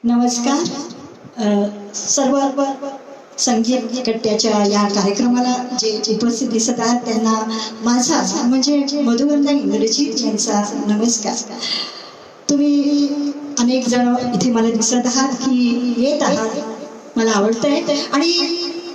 नमस्कार. सर्व संगीत कट्ट्याच्या या कार्यक्रमाला जे उपस्थित दिसत आहेत त्यांना माझा म्हणजे मधुवंदन इंद्रजीत यांचा नमस्कार. तुम्ही अनेक जण इथे मला दिसत आहात की येत आहात, मला आवडतंय आणि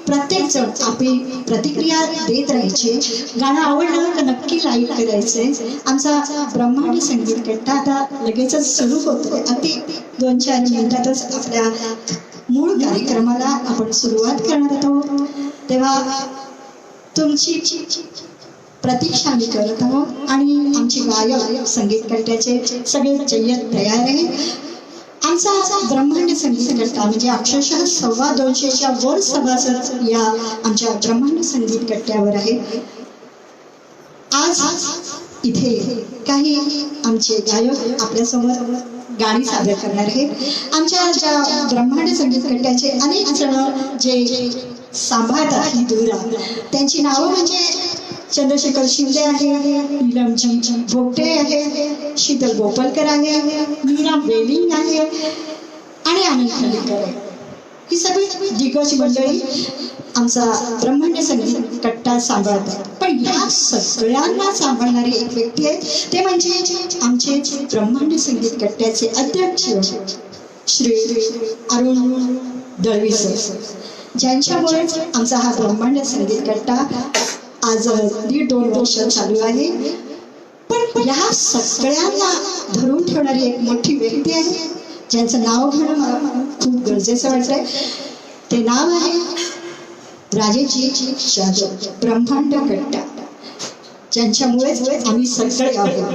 प्रत्येक जण आपली प्रतिक्रिया देत राहायची. गाणं आवडलं तर नक्की लाईक करायचंय. आमचा ब्रह्मांड संगीत कट्टा आता लगेचच सुरू होतोय. अगदी 2-4 मिनिटातच आपल्या मूळ कार्यक्रमाला आपण सुरुवात करणार आहोत. तेव्हा तुमची प्रतीक्षा आम्ही करत आहोत आणि आमची गायक संगीत कट्ट्याचे सगळे जय्यत तयार आहेत. आमचा ब्रह्मांड संगीत कट्टा म्हणजे अक्षरशः 225च्या वर सभासद या आमच्या ब्रह्मांड संगीत कट्ट्यावर आहे. आज इथे काही आमचे गायक आपल्यासमोर गाणी सादर करणार आहेत. आमच्या ज्या ब्रह्मांड संगीत कट्ट्याचे अनेक जण जे सांभाळतात ही दुरा, त्यांची नावं म्हणजे चंद्रशेखर शिंदे आहे, नीलमजी भोगटे आहे, शीतल गोपलकर आहे, मीरा वेलिंग आहे आणि आनंद खंडेकर आहे. ही सगळी दिग्गज मंडळी आमचा ब्रह्मांड संगीत कट्टा सांभाळतात. पण या सगळ्यांना सांभाळणारी एक व्यक्ती आहे, ते म्हणजे आमचे ब्रह्मांड संगीत कट्ट्याचे अध्यक्ष श्री अरुण दळवी सर, ज्यांच्यामुळे आमचा हा ब्रह्मांड संगीत कट्टा आज 1.5-2 वर्ष चालू आहे. पण या सगळ्यांना धरून ठेवणारी एक मोठी व्यक्ती आहे, ज्यांचं नाव घेणं मला खूप गरजेचं वाटतंय. ते नाव आहे राजेशजी जाधव, ब्रह्मांड कट्टा, ज्यांच्यामुळेच आम्ही सगळे आहोत.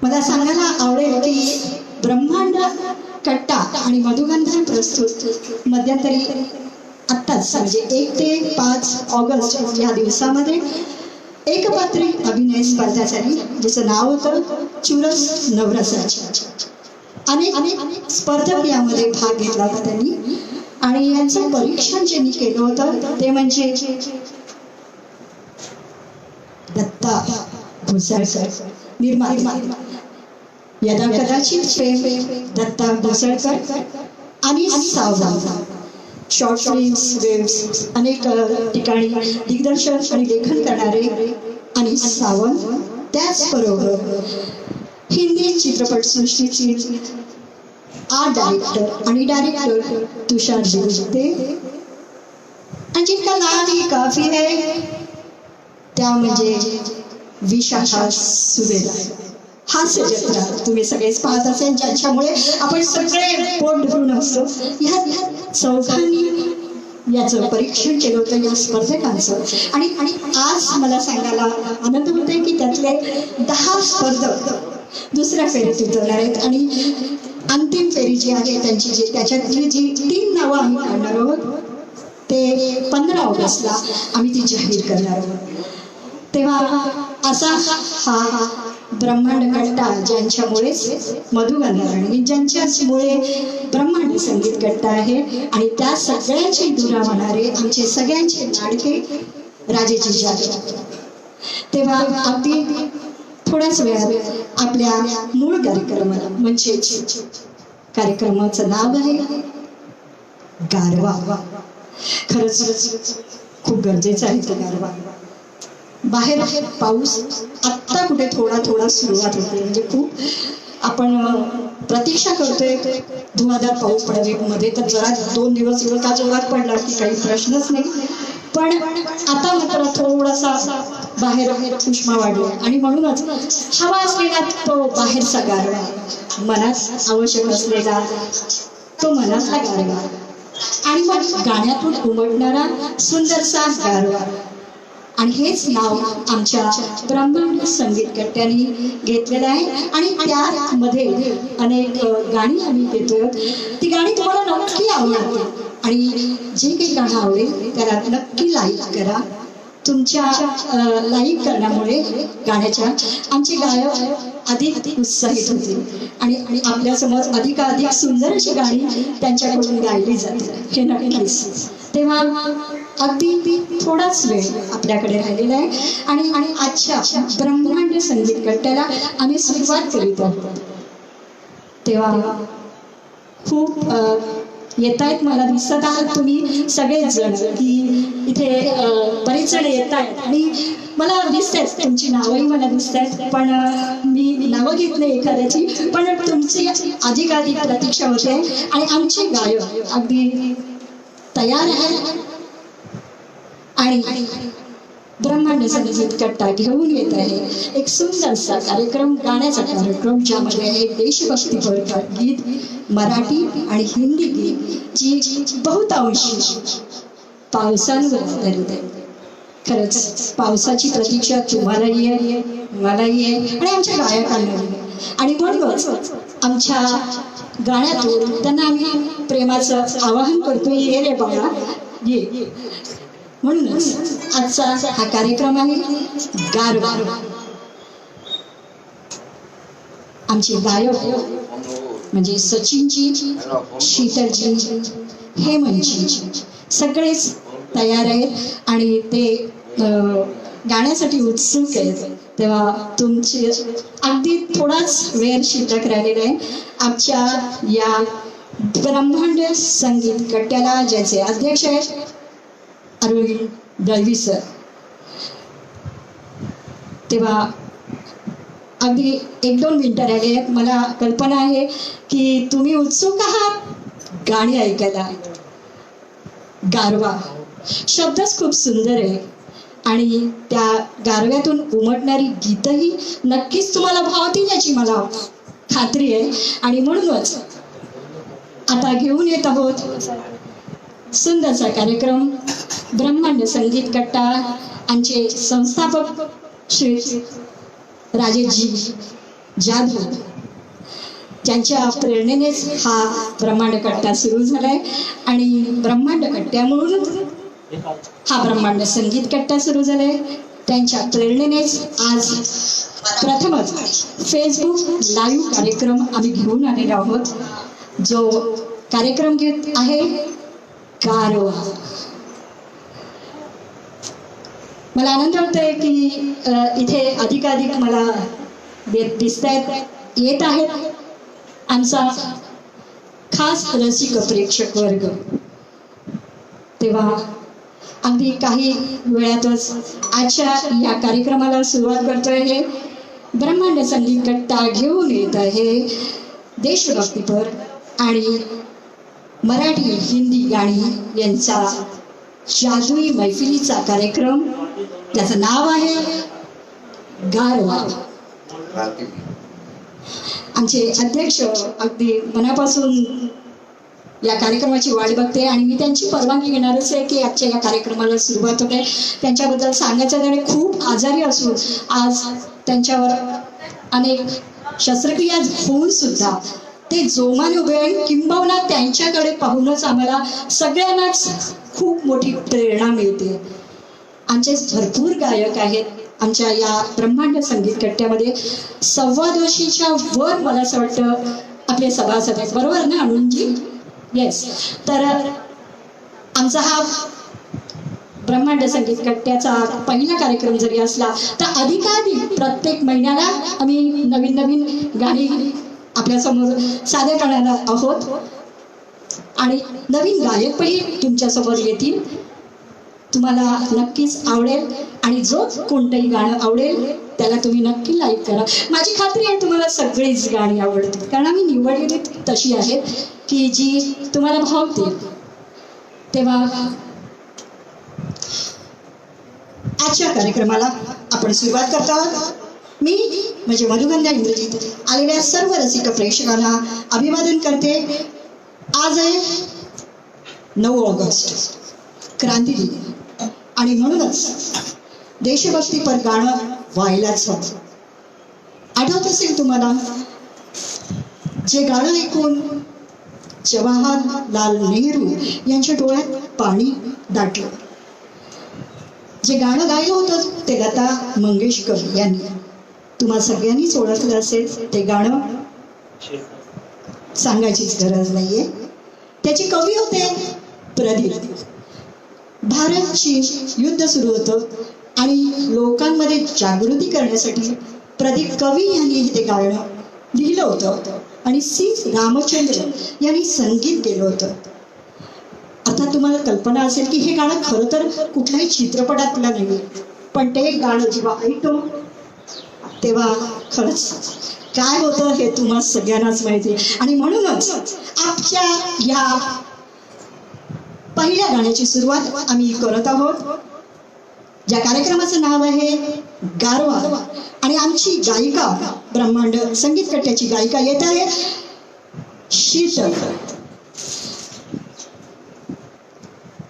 मला सांगायला आवडेल की ब्रह्मांड कट्टा आणि मधुगंधन प्रस्तुत मध्यंतरी आत्ताच म्हणजे 1 ते 5 ऑगस्ट या दिवसामध्ये एकपात्री अभिनय स्पर्धा झाली, जिचं नाव होतं चुरस नवरसाची. अनेक स्पर्धक यामध्ये भाग घेतला होता त्यांनी आणि यांचं परीक्षण ज्यांनी केलं होतं ते म्हणजे दत्ता भुसाळकर, निर्माता. यदा कदाचित प्रेम, दत्ता भुसाळकर आणि सावंत. शॉर्ट फिल्म्स, वेब्स अनेक ठिकाणी दिग्दर्शन आणि लेखन करणारे आणि सावंत, त्याचबरोबर हिंदी चित्रपटसृष्टीची आर्ट डायरेक्टर आणि डायरेक्टर तुषार जोगते, आणि जिनका नाम ही काफी है त्या म्हणजे विशाखा सुभेदार. हास्य जत्रा तुम्ही सगळेच पाहत असेल, ज्यांच्यामुळे आपण सगळे पोट भरून असतो. ह्या चौघांनी याचं परीक्षण केलं होतं या स्पर्धकांचं. आणि आज मला सांगायला आनंद होतोय की त्यातले 10 स्पर्धक दुसऱ्या फेरीत उतरणार आहेत आणि अंतिम फेरी जी आहे त्यांची त्याच्यातली जी 3 नावं आम्ही काढणार आहोत ते 15 ऑगस्टला आम्ही ती जाहीर करणार आहोत. तेव्हा असा हा ब्रह्मांड कट्टा, ज्यांच्यामुळेच मधुगंधन आणि ज्यांच्याचमुळे ब्रह्मांड संगीत कट्टा आहे आणि त्या सगळ्यांची दुरा होणारे आमचे सगळ्यांचे लाडके राजेशजी जाधव. तेव्हा अगदी थोड्याच वेळात आपल्या मूळ कार्यक्रमाला म्हणजे कार्यक्रमाचं नाव आहे गारवा. खरंच खूप गरजेचं आहे ते गारवा. बाहेर पाऊस आत्ता कुठे थोडा सुरुवात होते, म्हणजे खूप आपण प्रतीक्षा करतोय धुवाधार पाऊस पडावे मध्ये, तर जरा 2 दिवस का जोरात पडला की काही प्रश्नच नाही. पण आता मात्र थोडासा बाहेर उष्मा वाढला आणि म्हणूनच हवा असलेला तो बाहेरचा गारवा, मनात आवश्यक असलेला तो मनातला गारवा आणि मग गाण्यातून उमटणारा सुंदरसा गारवा. आणि हेच नाव आमच्या ब्रह्मांड संगीत कट्ट्याने घेतलेलं आहे आणि त्यामध्ये अनेक गाणी आम्ही देतोय. ती गाणी तुम्हाला नक्की आवडतील आणि जे काही गाणं आवडेल त्याला नक्की लाईक करा. तुमच्या लाईक करण्यामुळे गाण्याच्या आमचे गायक अधिक उत्साहित होतील आणि आपल्यासमोर अधिकाधिक सुंदर अशी गाणी त्यांच्याकडून गायली जातील, हे नक्कीच. तेव्हा अगदी थोडाच वेळ आपल्याकडे राहिलेला आहे आणि आजच्या ब्रह्मांड संगीत कट्ट्याला आम्ही सुरुवात करीत आहोत. तेव्हा खूप येत आहेत, मला दिसत आहात तुम्ही सगळेच जण की इथे बरेच जण येत आहेत आणि मला दिसत आहेत तुमची नावंही मला दिसत आहेत, पण मी नावं घेत नाही एखाद्याची, पण तुमची अधिकाधिक प्रतीक्षा होते आणि आमचे गायक अगदी तयार आहेत आणि ब्रह्मांड संगीत कट्टा घेऊन येत आहे एक सुंदरसा कार्यक्रम, गाण्याचा कार्यक्रम, ज्यामध्ये आहे देशभक्तीपर गीत, मराठी आणि हिंदी गीत, जी बहुतांशी पावसांवर आधारित आहे. खरंच पावसाची प्रतीक्षा तुम्हालाही आहे, मलाही आहे आणि आमच्या गायकांनाही आहे. आणि म्हणूनच आमच्या गाण्यातून त्यांना आम्ही प्रेमाचं आवाहन करतोय, ये रे बाळा ये. म्हणूनच आजचा हा कार्यक्रम आहे गारवा. आमचे गायक म्हणजे सचिनजी, शीतलजी, हेमंतजी सगळेच तयार आहेत आणि ते गाण्यासाठी उत्सुक आहेत. तेव्हा तुमची अगदी थोडाच वेळ शिल्लक राहिलेला आहे आमच्या या ब्रह्मांड संगीत कट्ट्याला, ज्याचे अध्यक्ष आहेत अरविंद दळवी सर. तेव्हा अगदी 1-2 मिनिटं राहिले आहेत. मला कल्पना आहे की तुम्ही उत्सुक आहात गाणी ऐकायला. गारवा शब्दच खूप सुंदर आहे आणि त्या गारव्यातून उमटणारी गीतही नक्कीच तुम्हाला भावतील याची मला खात्री आहे. आणि म्हणूनच आता घेऊन येत आहोत सुंदरसा कार्यक्रम ब्रह्मांड संगीत कट्टा. आमचे संस्थापक श्री राजेशजी जाधव, त्यांच्या प्रेरणेनेच हा ब्रह्मांड कट्टा सुरू झालाय आणि ब्रह्मांड कट्ट्यामुळून हा ब्रह्मांड संगीत कट्टा सुरू झालाय. त्यांच्या प्रेरणेनेच आज प्रथमच फेसबुक लाईव्ह कार्यक्रम आम्ही घेऊन आलेलो आहोत, जो कार्यक्रम घेत आहे गारवा. मला आनंद होतोय की इथे अधिकाधिक मला दिसत आहेत, येत आहेत आमचा खास रसिक प्रेक्षक वर्ग. तेव्हा अगदी काही वेळातच आजच्या या कार्यक्रमाला सुरुवात करतोय. हे ब्रह्मांड संगीत कट्टा घेऊन येत आहे देशभक्तीपर आणि मराठी हिंदी गाणी यांचा जादुई मैफिलीचा कार्यक्रम, ज्याचं नाव आहे गारवा. आमचे अध्यक्ष अगदी मनापासून या कार्यक्रमाची वाट बघते आणि मी त्यांची परवानगी घेणारच आहे की आजच्या या कार्यक्रमाला सुरुवात होते. त्यांच्याबद्दल सांगायचं त्याने खूप आजारी असून आज त्यांच्यावर अनेक शस्त्रक्रिया होऊन सुद्धा ते जोमाने उभे आहेत. किंबहुना त्यांच्याकडे पाहूनच आम्हाला सगळ्यांनाच खूप मोठी प्रेरणा मिळते. आमचे भरपूर गायक आहेत आमच्या या ब्रह्मांड संगीत कट्ट्यामध्ये. 250च्या वर मला असं वाटतं आपले सभासद आहेत, बरोबर ना अरुणजी? येस. तर आमचा हा ब्रह्मांड संगीत कट्ट्याचा पहिला कार्यक्रम जरी असला तर अधिकाधिक प्रत्येक महिन्याला आम्ही नवीन नवीन गाणी आपल्यासमोर सादर करणार आहोत आणि नवीन गायकही तुमच्यासमोर येतील. तुम्हाला नक्कीच आवडेल आणि जो कोणतंही गाणं आवडेल त्याला तुम्ही नक्की लाईक करा. माझी खात्री आहे तुम्हाला सगळीच गाणी आवडतील, कारण आम्ही निवडलेली तशी आहेत की जी तुम्हाला भावतील. तेव्हा आजच्या कार्यक्रमाला आपण सुरुवात करत आहोत. मी म्हणजे मधुगंधा इंद्रजीत आलेल्या सर्व रसिक प्रेक्षकांना अभिवादन करते. आज आहे 9 ऑगस्ट, क्रांती दिन आणि म्हणूनच देशभक्तीपर गाणं व्हायलाच हवं. आठवत असेल तुम्हाला, जे गाणं ऐकून जवाहरलाल नेहरू यांच्या डोळ्यात पाणी दाटलं. जे गाणं गायलं होतं ते लता मंगेशकर यांनी. तुम्हा सगळ्यांनीच ओळखलं असेल ते गाणं, सांगायचीच गरज नाहीये. त्याचे कवी होते प्रदीप. भारत चीन युद्ध सुरू होतं आणि लोकांमध्ये जागृती करण्यासाठी प्रदीप कवी यांनी ते गाणं लिहिलं होतं. आणि सी रामचंद्र यांनी संगीत केलं होतं. आता तुम्हाला कल्पना असेल की हे गाणं खरं तर कुठल्याही चित्रपटातलं नाही, पण ते गाणं जेव्हा ऐकतो तेव्हा खरंच काय होतं हे तुम्हाला सगळ्यांनाच माहिती. आणि म्हणूनच आजच्या या पहिल्या गाण्याची सुरुवात आम्ही करत आहोत, ज्या कार्यक्रमाचं नाव आहे गारवा. आणि आमची गायिका, ब्रह्मांड संगीत कट्ट्याची गायिका येत आहे शीतल.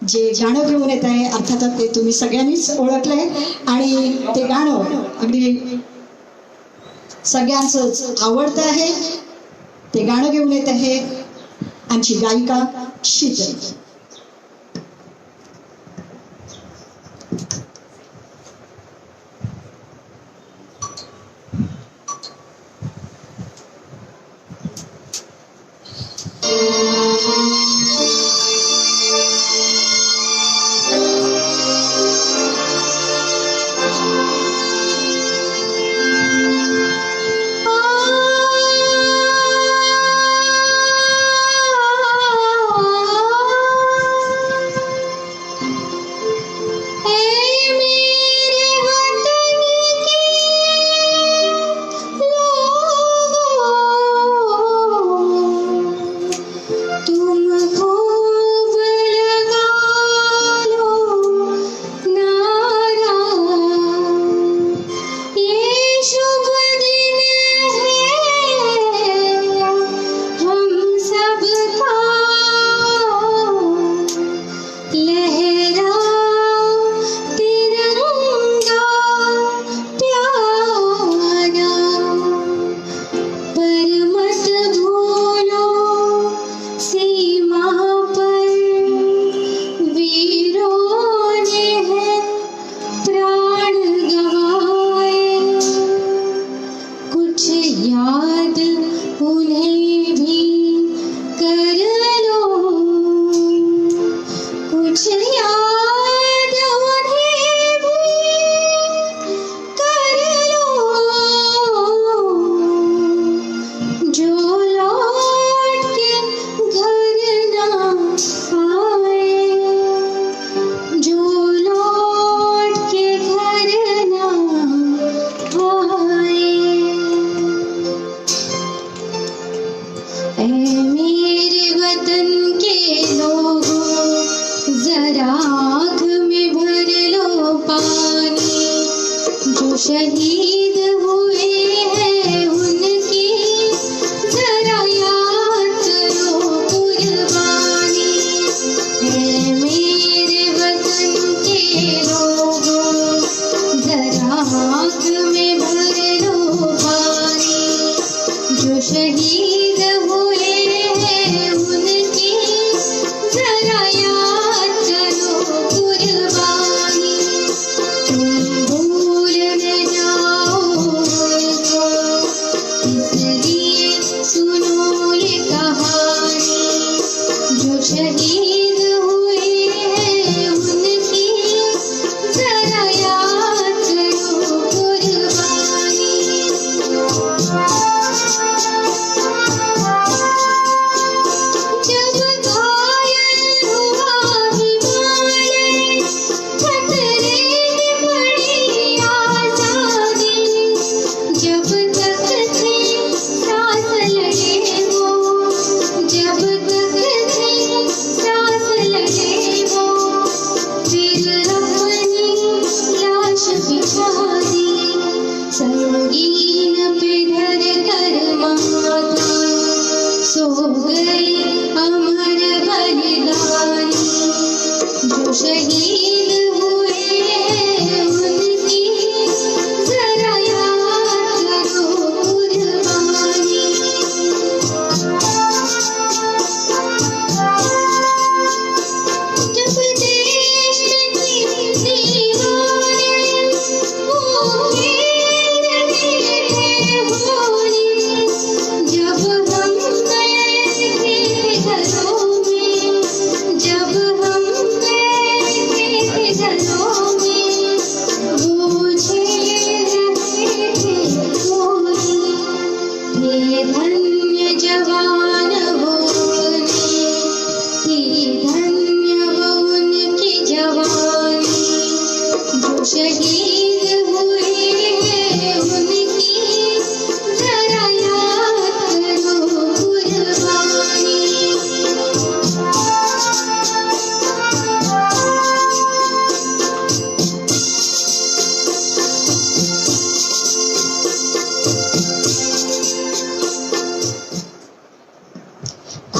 जे गाणं घेऊन येत आहे अर्थातच ते तुम्ही सगळ्यांनीच ओळखलंय आणि ते गाणं अगदी सगळ्यांचंच आवडतं आहे. ते गाणं घेऊन येत आहे आमची गायिका शीतल. शहीद हुए हैं उनकी जरा याद करो कुर्बानी है मेरे वतन के लोगों जरा आँख में भर लो पानी जो शहीद हुए हैं उनकी जरा याद करो कुर्बानी तुम भूल न जाओ उनको इसलिए सुनो ये कहानी जो शहीद हुए हैं उनकी जरा याद करो कुर्बानी जब घायल हुआ हिमालय खतरे में पड़ी आजादी जब तक थे सांस लड़े वो जब तक थे सांस लड़े वो फिर अपनी लाश बिछा दी संगीन पे धर कर माथा सो गए अमर बलिदानी जो शहीद हुए हैं उनकी जरा याद करो कुर्बानी जब देश में थी दीवारें वो खेल रहे होली जब हम गए थे घरों में जब हम गए थे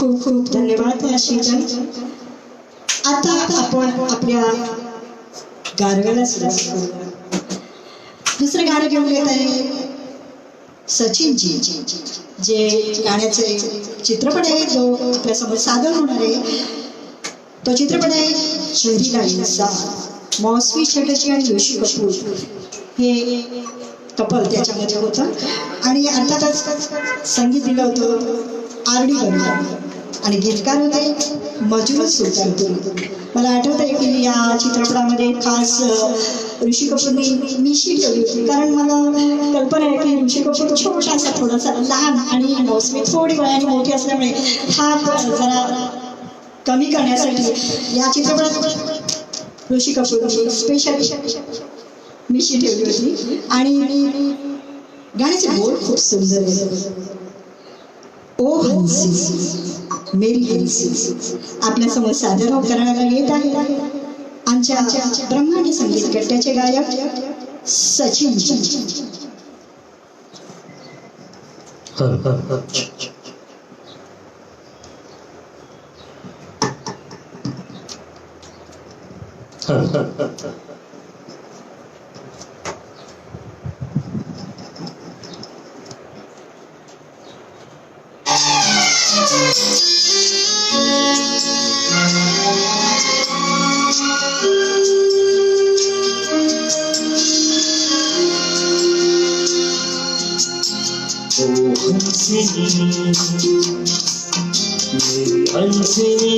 खूप खूप धन्यवाद शीतल. आता आपण आपल्या गारव्याला सुरुवात करूया. दुसरं गाणं घेऊन येत आहे सचिनजी, जे गाण्याचे चित्रपट आहे जो आपल्यासमोर सादर होणार आहे. तो चित्रपट आहे जहरीला इंसान. मौसमी चटर्जी आणि ऋषी कपूर हे कपल त्याच्यामध्ये होतं आणि अर्थातच संगीत दिलं होतं आर डी बर्मन आणि गीतकार होते मजरूर सुलतानपुरी. मला आठवत आहे की या चित्रपटामध्ये खास ऋषी कपूरनी मिशी ठेवली होती, कारण मला कल्पना आहे की ऋषी कपूर छोटासा थोडासा लहान आणि मौसमी थोडी वयाने मोठी असल्यामुळे हात जरा कमी करण्यासाठी या चित्रपटात ऋषी कपूरनी स्पेशल मिशी ठेवली होती. आणि गाण्याचे बोल खूप सुंदर आहे. ओ हंसी मेरी हंसी आपल्यासमोर सादर करण्याला येत आहे आमच्या ब्रह्मांडी संगीत कट्ट्याचे गायक सचिन. मेरी हंसनी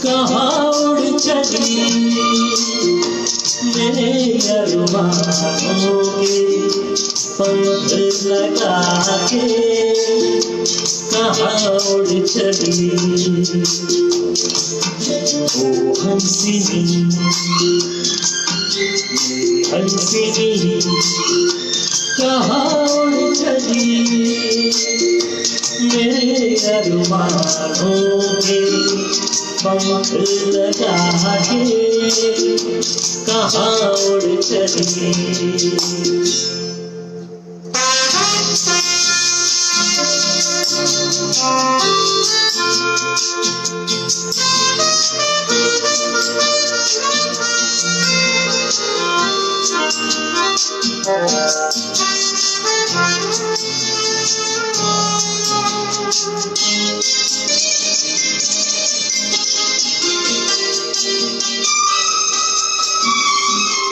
कहाँ उड़ चली, मेरे अरमानों के पंख लगा के कहाँ उड़ चली. ओ हंसनी मेरी हंसनी कहाँ उड़ चली, मेरे अरमानों के पंख लगा के कहाँ उड़ चली.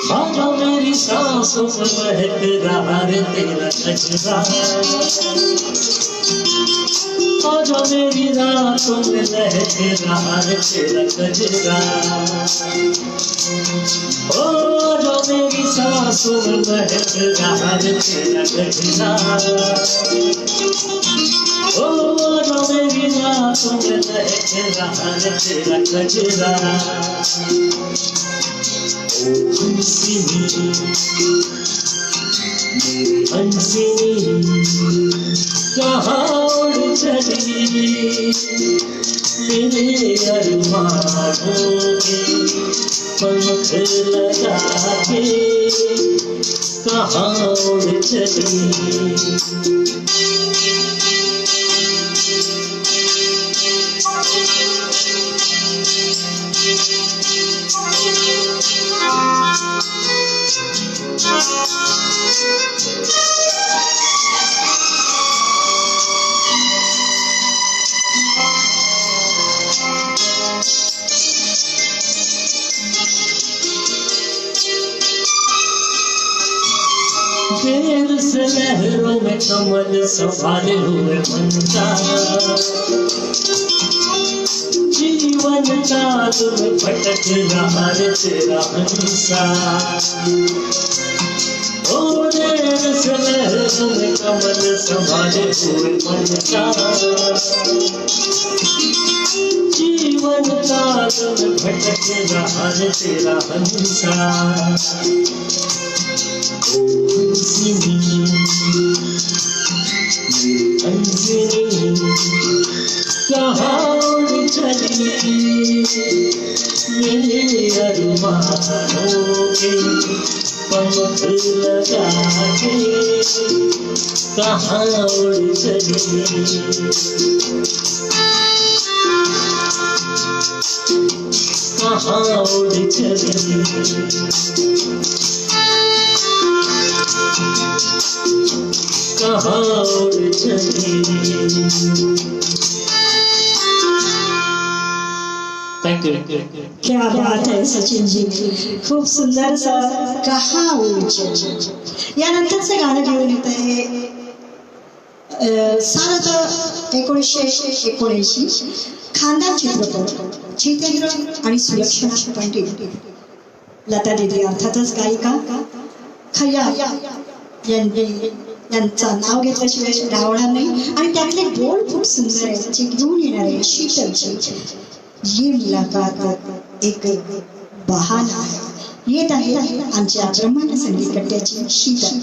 बाबा मेरी सांसों में महक रहा रे तेरा कचरा, आजा मेरी रातों में महक रहा रे तेरा कचरा. ओ आजा मेरी सांसों में महक रहा रे तेरा कचरा. ओ आजा मेरी रातों में महक रहा रे तेरा कचरा. हंसनी मेरी हंसनी कहाँ उड़ चली, मेरे अरमानों के पंख लगा के कहाँ उड़ चली. देर से लहरों में कमल संभाले हुए मन का, जीवन काल में भटक रहा रे तेरा हंसा. ओ देर से लहरों में कमल संभाले हुए मन का, जीवन काल में भटक रहा रे तेरा हंसा. हंसनी कहाँ उड़ चली, मेरे अरमानों के पंख मुख लगा के कहाँ उड़ चली, कहाँ उड़ चली, कहाँ उड़ चली। Thank you. क्या बात है सचिन जी, खूप सुंदर सा कहा उंच। यानंतरचं गाणं घेऊन येत आहे साल होतं 1979, खानदान चित्रपट, जितेंद्र आणि सुलक्षणा पंडित, लता दीदी अर्थातच गायिका, खया यांचं नाव घेतल्याशिवाय राहणार नाही। आणि त्यातले बोल खूप सुंदर आहे, जे घेऊन येणार आहे शीतलची ये मुलाकात एक बहाना है। येत आहे आमच्या ब्रह्मांड संगीत कट्ट्याची शीतल।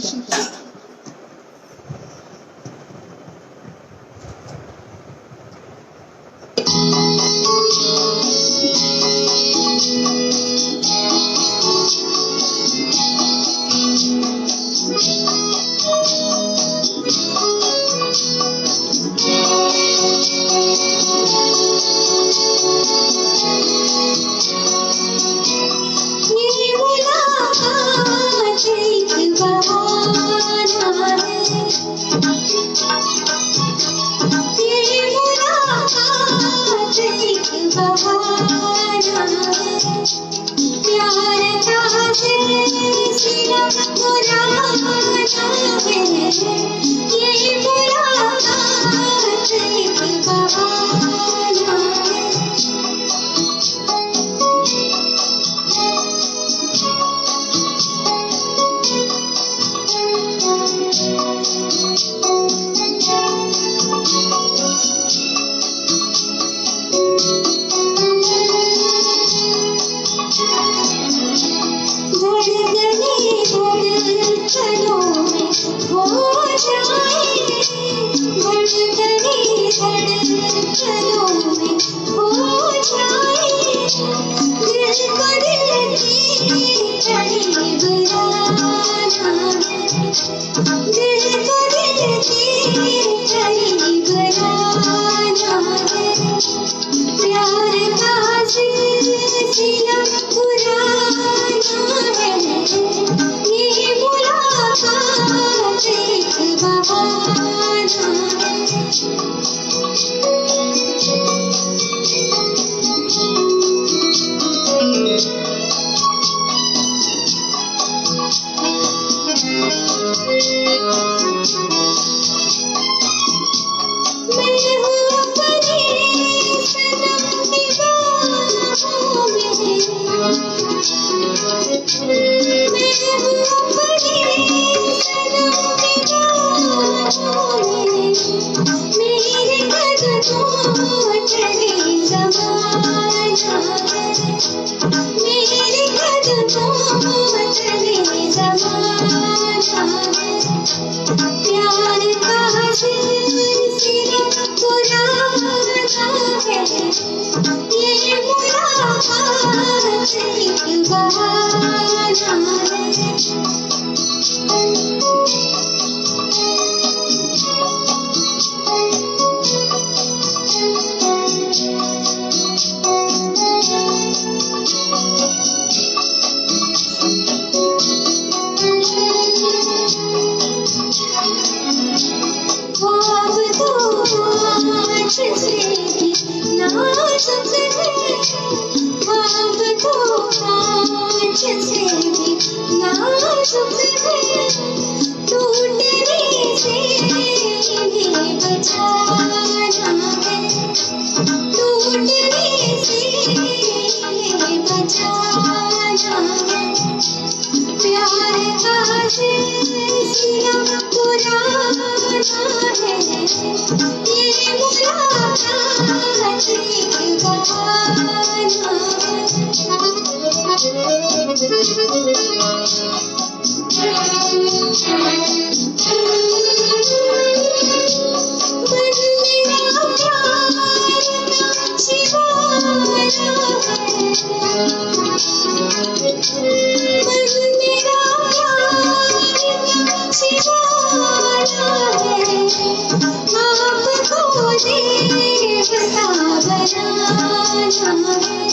बनाना है,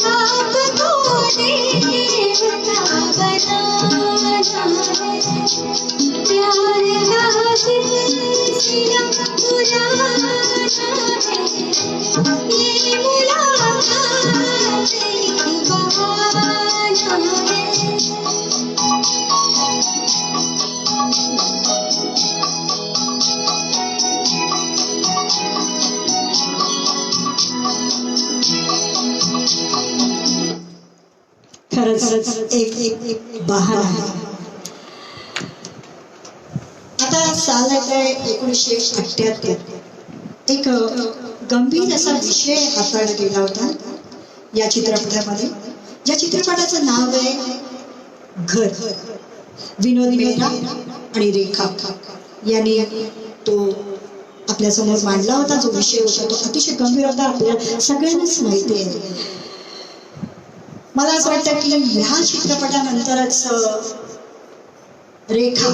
आपको देवता बनाना है। प्यार का सिलसिला पुराना है, ये मुलाकात एक बहाना है। खरंच एक बहार आहे. आता साल आहे 1978. एक गंभीर असा विषय हाताळला गेला होता या चित्रपटामध्ये, ज्या चित्रपटाचं नाव आहे घर. विनोद मेहरा आणि रेखा यांनी तो आपल्या समोर मांडला होता. जो विषय होता तो अतिशय गंभीर होता, आपल्याला सगळ्यांनाच माहिती आहे. मला असं वाटतं की ह्या चित्रपटानंतरच रेखा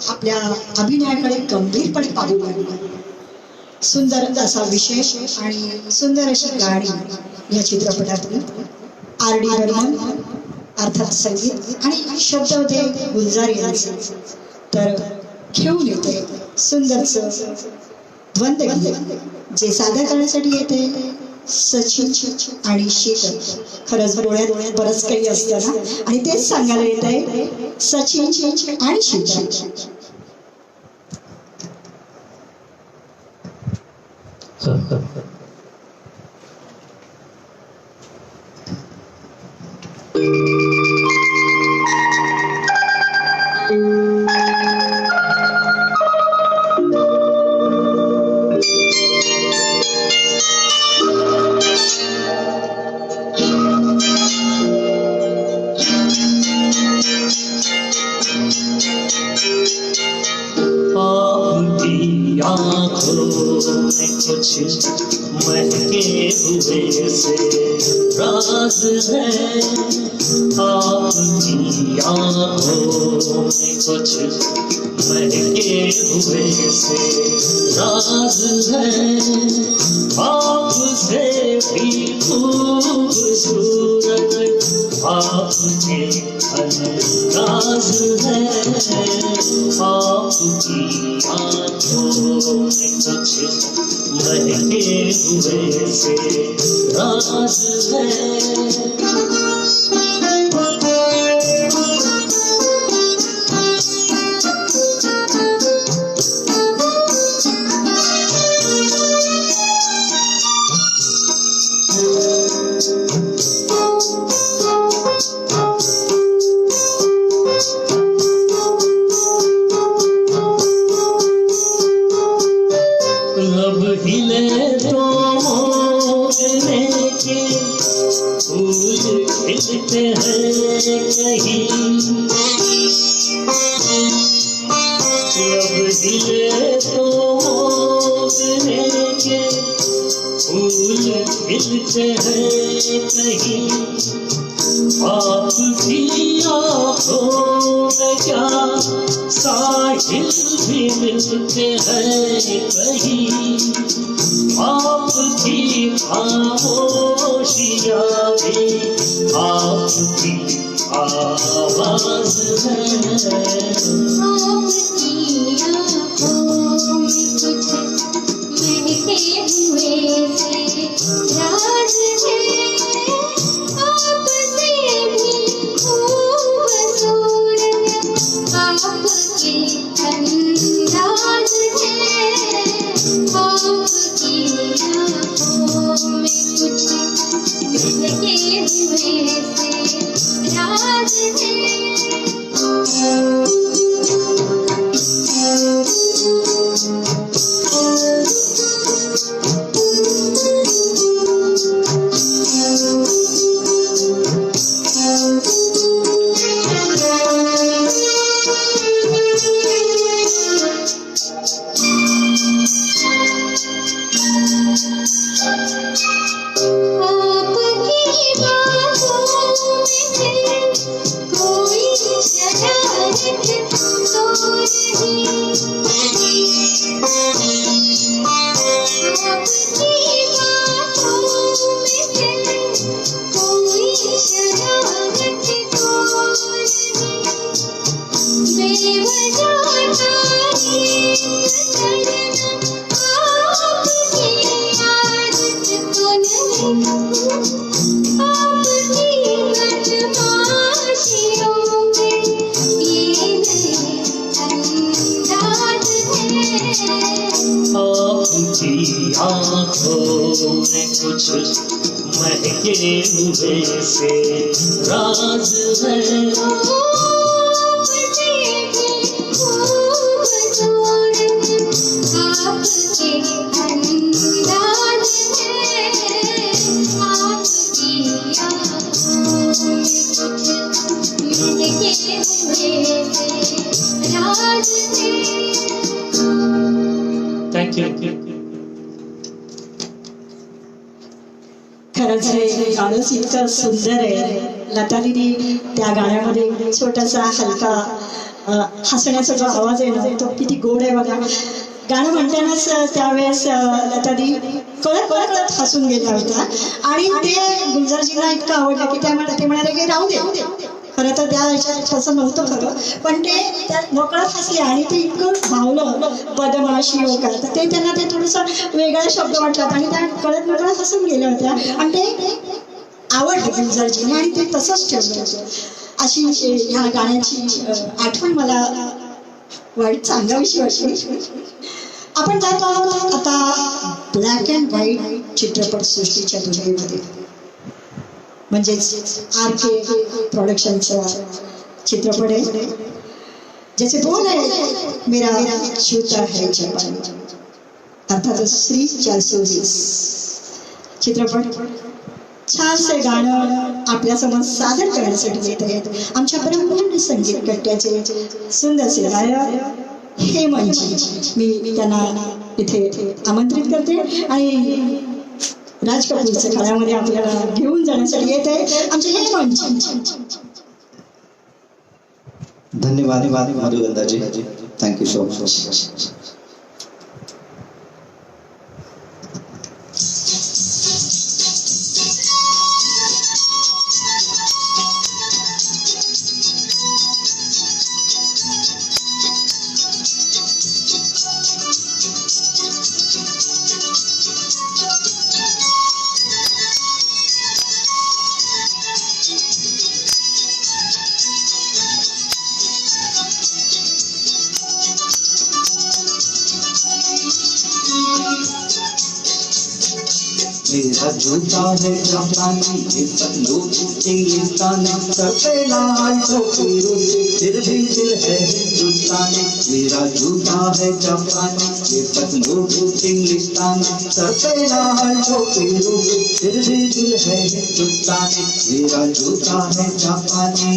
आपल्या अभिनयाकडे गंभीरपणे पाहू लागली. सुंदर असा विषय आणि सुंदर अशी गाणी या चित्रपटातली. R.D. बर्मन अर्थात संगीत आणि शब्द होते गुलजार यांचे. तर घेऊन येते सुंदरचं द्वंद्वगीत जे सादर करण्यासाठी येते सचिन आणि शीतल. खरंच डोळ्यात बरंच काही असतं ना, आणि तेच सांगायला येत आहे सचिन आणि शीतल. कुछ महके हुए से राज है, आपकी आँखों में कुछ महके हुए से राज है। आपसे भी खूबसूरत आपके अंदाज है, आपकी आँखों में कुछ महके हुए से राज है। खिलते हैं कहीं, अब दिले तो मोगरे के फूल खिलते हैं कहीं। आपकी आँखों में क्या साहिल भी मिलते हैं कहीं। आपकी खामोशियाँ भी आपकी आवाज है। आपकी आँखों में कुछ महके हुए से राज है। आपसे भी खूबसूरत आपके अंदाज है। आपकी आँखों में कुछ महके हुए से राज है। आपकी आँखों में कुछ महके हुए से राज है। Thank you. खरंच हे गाणंच इतकं सुंदर आहे. लता दीदी त्या गाण्यामध्ये छोटासा हलका हसण्याचा जो आवाज आहे ना तो किती गोड आहे बघा. गाणं म्हणतानाच त्यावेळेस लता दी कळत कळत हसून गेल्या होत्या आणि ते गुलजारजीला इतकं आवडलं की ते म्हणाले की राहू दे. खरं तर त्या ह्याच्यात तसं नव्हतं खरं, पण ते त्यात नकळत हसले आणि ते इतकं भावलं बदमाशी वगैरे. तर ते त्यांना ते थोडंसं वेगळा शब्द वाटला आणि त्या कळत नकळत हसून गेल्या होत्या आणि ते आवडलं गुलजारजीने आणि ते तसंच ठेवलं होतं. अशी ह्या गाण्याची आठवण मला वाईट सांगावीशी वाटली. आपण जातो आहोत आता ब्लॅक अँड व्हाईट चित्रपटसृष्टीच्या दुनियेमध्ये, म्हणजेच RK प्रोडक्शनचा चित्रपट आहे ज्याचे बोल आहे मेरा जूता है जापानी, अर्थातच श्री 420 चित्रपट. छानसे गाणं आपल्यासमोर सादर करण्यासाठी येत आहेत आमच्या ब्रह्मांड संगीत कट्ट्याचे सुंदरसे गायक हेमंतजी. मी त्यांना इथे आमंत्रित करते आणि राज कपूरच्या काळामध्ये आपल्याला घेऊन जाण्यासाठी येत आहे आमचे हेमंतजी. धन्यवाद मधुगंधाजी, थँक्यू सो मच. मेरा जूता है जापानी, ये बंदूक इंग्लिस्तानी, सर पे लाल टोपी रूसी, फिर भी दिल है हिंदुस्तानी. मेरा जूता है जापानी, ये बंदूक इंग्लिस्तानी, सर पे लाल टोपी रूसी, फिर भी दिल है हिंदुस्तानी. मेरा जूता है जापानी.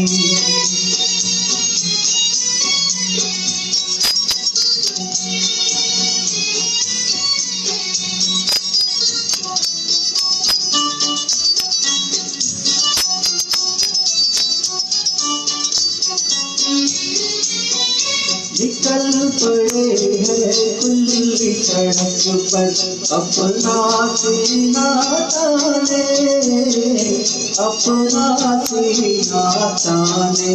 निकल पड़े हैं खुली सड़क पर अपना सीना ताने, अपना सीना ताने.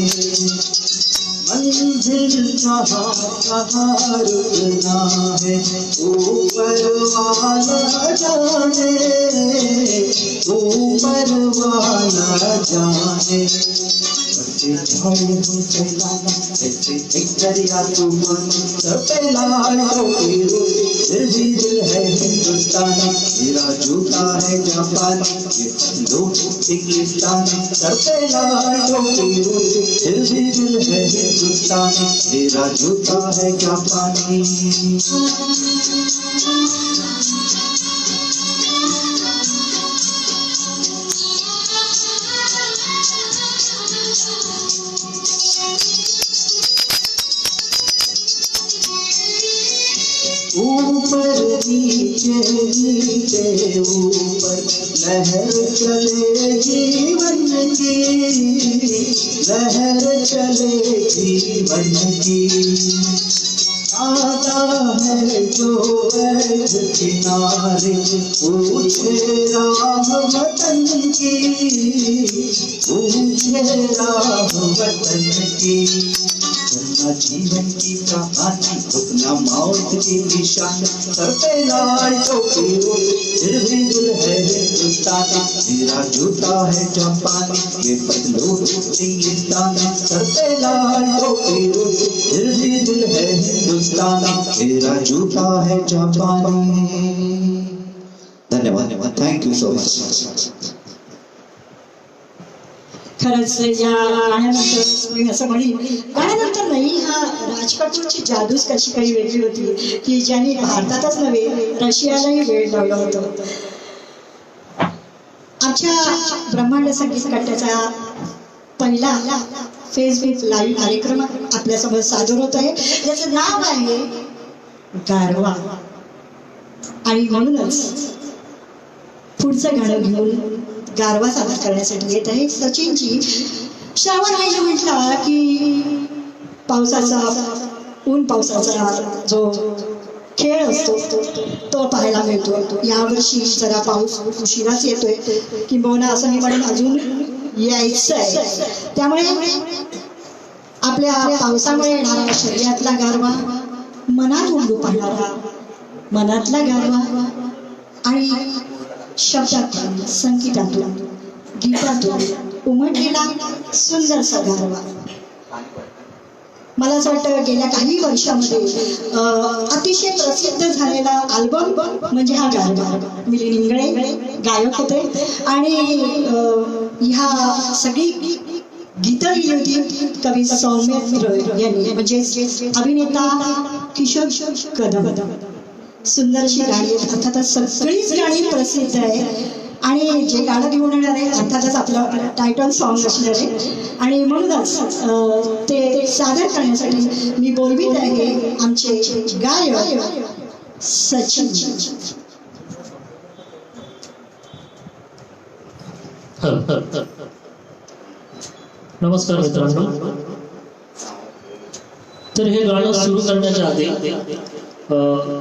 मंजिल कहाँ कहाँ रुकना है ऊपर वाला जाने, ऊपर वाला जाने. ऐसे एक दरिया तूफान, सर पे लाल टोपी रूसी, फिर भी दिल है हिंदुस्तानी. मेरा जूता है जापानी, ये बंदूक इंग्लिस्तानी, सर पे लाल टोपी रूसी, फिर भी दिल है हिंदुस्तानी. मेरा जूता है जापानी. ऊपर नीचे नीचे ऊपर लहर चले जीवन की, लहर चले जीवन की. आता है जो ऐध किनारे पूछे राह वतन की, पूछे राह वतन की. अपना जीवन की कहानी, अपना मौत की निशानी, सर पे लाल टोपी रूसी, फिर भी दिल है हिंदुस्तानी. मेरा जूता है जापानी, ये बंदूक इंग्लिस्तानी, सर पे लाल टोपी रूसी, फिर भी दिल है हिंदुस्तानी. मेरा जूता है जापानी. धन्यवाद. Thank you so much. खरंच या गाण्यानंतर मी असं म्हणेन, गाण्यानंतर नाही, हा राज कपूरची जादूच कशी काही वेगळी होती की ज्यांनी भारतातच नव्हे रशियालाही वेळ लावलं होतं. आमच्या ब्रह्मांड संगीत कट्ट्याचा पहिला फेसबुक लाईव्ह कार्यक्रम आपल्यासमोर सादर होत आहे, ज्याचं नाव आहे गारवा. आणि म्हणूनच पुढचं गाणं घेऊन गारवा सादर करण्यासाठी येत आहे सचिनजी. श्रावण महिना म्हटला की पावसाचा, ऊन पावसाचा जो खेळ असतो तो पाहायला मिळतो. यावर्षी जरा पाऊस उशिराच येतोय, किंबहुना असं मी म्हणेन अजून यायचं आहे. त्यामुळे आपल्या पावसामुळे येणारा शरीरातला गारवा, मनात उमलू पाहणारा मनातला गारवा आणि शब्दातून, संगीतातून, गीतातून उमटलेला सुंदरसा गारवा. मला असं वाटतं गेल्या काही वर्षामध्ये अतिशय प्रसिद्ध झालेला अल्बम म्हणजे हा गारवा. मिलिंद इंगळे गायक होते आणि ह्या सगळी गीतं लिहिली होती कवी सौम्य यांनी, म्हणजे अभिनेता किशोर कदम. सुंदरशी गाणी, अर्थातच सगळीच गाणी प्रसिद्ध आहे. आणि जे गाणं घेऊन येणार आहे अर्थातच आपलं टायटल सॉन्ग असणार आहे. आणि म्हणूनच ते सादर करण्यासाठी मी बोलवीत आहे आमचे गायक सचिन. नमस्कार मित्रांनो. तर हे गाणं सुरू करण्याच्या आधी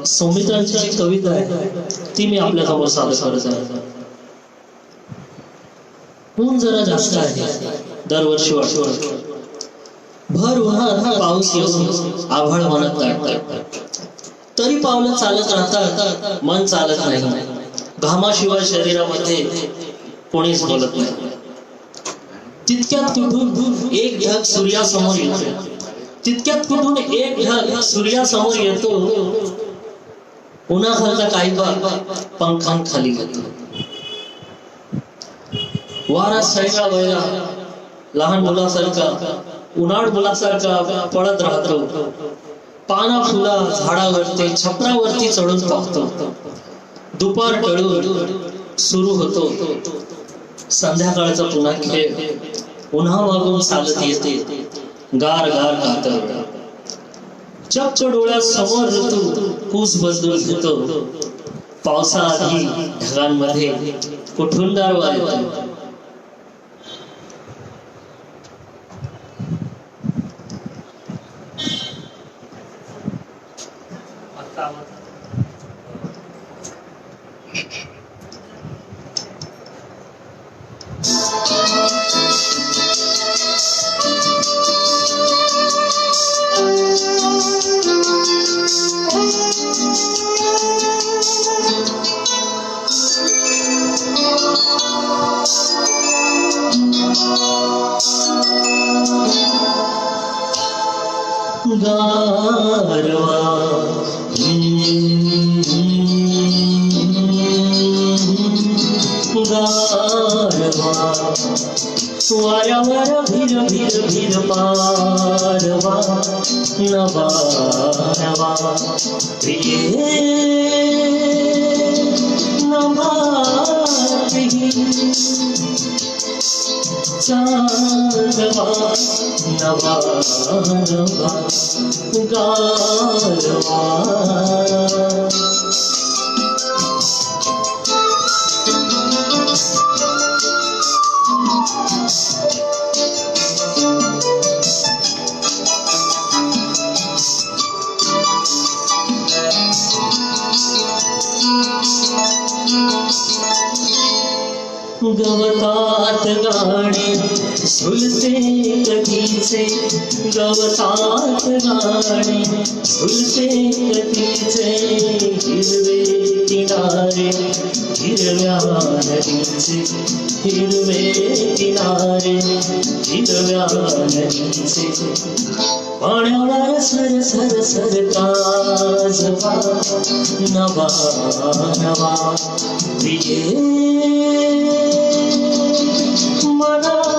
सौमित्रांची जी कविता आहे ती मी आपल्यासमोर सादर करत आहे. ऊन जरा जास्त आहे दरवर्षी वाटतं, भर उन्हात पाऊस येऊन आभाळ मनात दाटतात, तरी पावलं चालत राहतात, मन चालत नाही. घामाशिवाय शरीरामध्ये कोणीच बोलत नाही. तितक्यात कुठून एक ढग सूर्यासमोर येतो, तितक्यात कुठून एक ढग सूर्यासमोर येतो. उन्हाखालचा काही पंखांखाली घेतो. वारा सैरा वैरा लहान मुलासारखा, उन्हाळ मुलासारखा पळत राहतो. पाना फुला झाडावरती, छपरावरती चढून पाहतो. दुपार टळून सुरू होतो संध्याकाळचा पुन्हा खेळ. उन्हा मागून चालत येते गार गार कातर. चक्क डोळ्यात समोर ऋतू कूस बदलून घेतो. पावसाआधी ढगांमध्ये कुठून गारवा येतो. गारवा गारवा वाऱ्यावर भिर भिर भिर पारवा. नवारवा प्रिये नभारही चांदवा. नवारवा गारवा गवतात गाणे झुलते कधीचे गवतात गाणे, झुलते कधीचे हिरवे किनारे, हिरव्या नदीचे हिरवे किनारे, हिरव्या नदीचे पाण्यावर सर सर सर काजवा नवा नवा प्रिये मनातही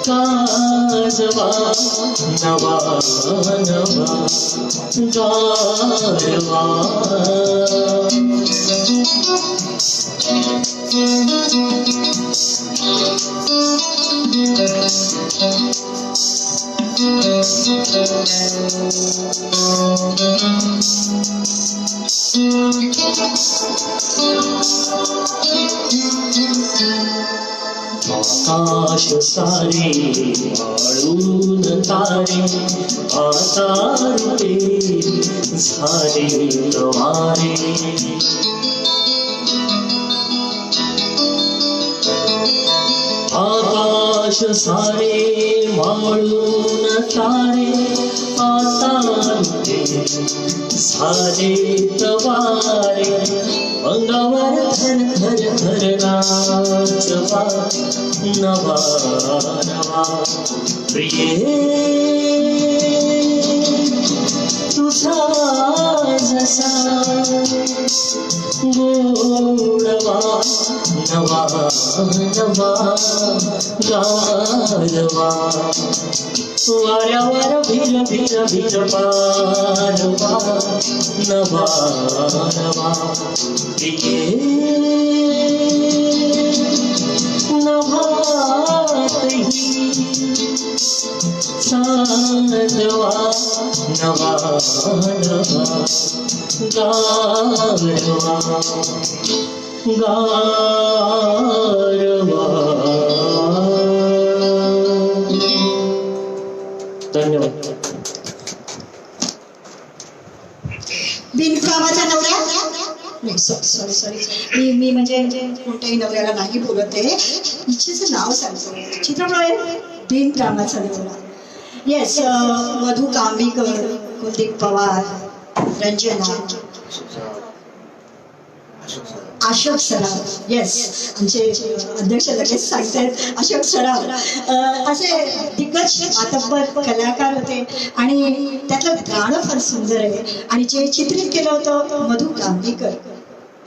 काजवा नवा नवा गारवा आकाश सारे वाळून तारे, आता रुपे झाले वारे, आकाश सारे वाळून तारे, आता रुपे झाले वारे, अंगावर थर थर थर नाचवा नवा नवा प्रिये तुझा जसा गोडवा नवा नवा गारवा वाऱ्यावर भिर भिर भिर पारवा नवा नवा प्रिये नभातही साधवा नवा नवा गारवा गारवा. धन्यवाद. बिनकामाचा नवरा नाही, सॉरी सॉरी, मी म्हणजे कोणत्याही नवऱ्याला नाही बोलत आहे. इच्छेचं नाव सांगतो. चित्रपट बिनकामाचा नवरा. येस, मधु कांबीकर, कुलदीप पवार, रंजना, अशोक सराफ. येस, आमचे अध्यक्ष लगेच सांगतात अशोक सराफ. असे दिग्गज मातब्बर कलाकार होते आणि त्यातलं गाणं फार सुंदर आहे. आणि जे चित्रित केलं होतं मधु कांबीकर,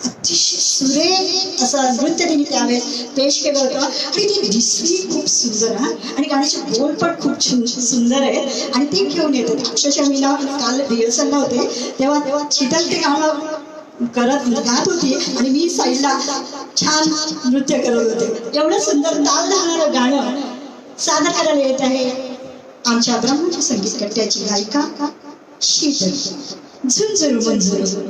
अतिशय सुरेख असं नृत्य त्यांनी त्यावेळेस पेश केलं होतं. आणि ती दिसली खूप सुंदर हा, आणि गाण्याचे बोल पण खूप सुंदर आहे. आणि ते घेऊन येतात. अक्षरशः मी ना काल रिहर्सलला होते तेव्हा शीतल ते गाणं गात होती आणि मी साईडला छान नृत्य करत होते. एवढं सुंदर ताल धरणारं गाणं सादर करायला येत आहे आमच्या ब्रह्मची संगीत कट्ट्याची गायिका शीतल. झुंझुरू मंजुरू.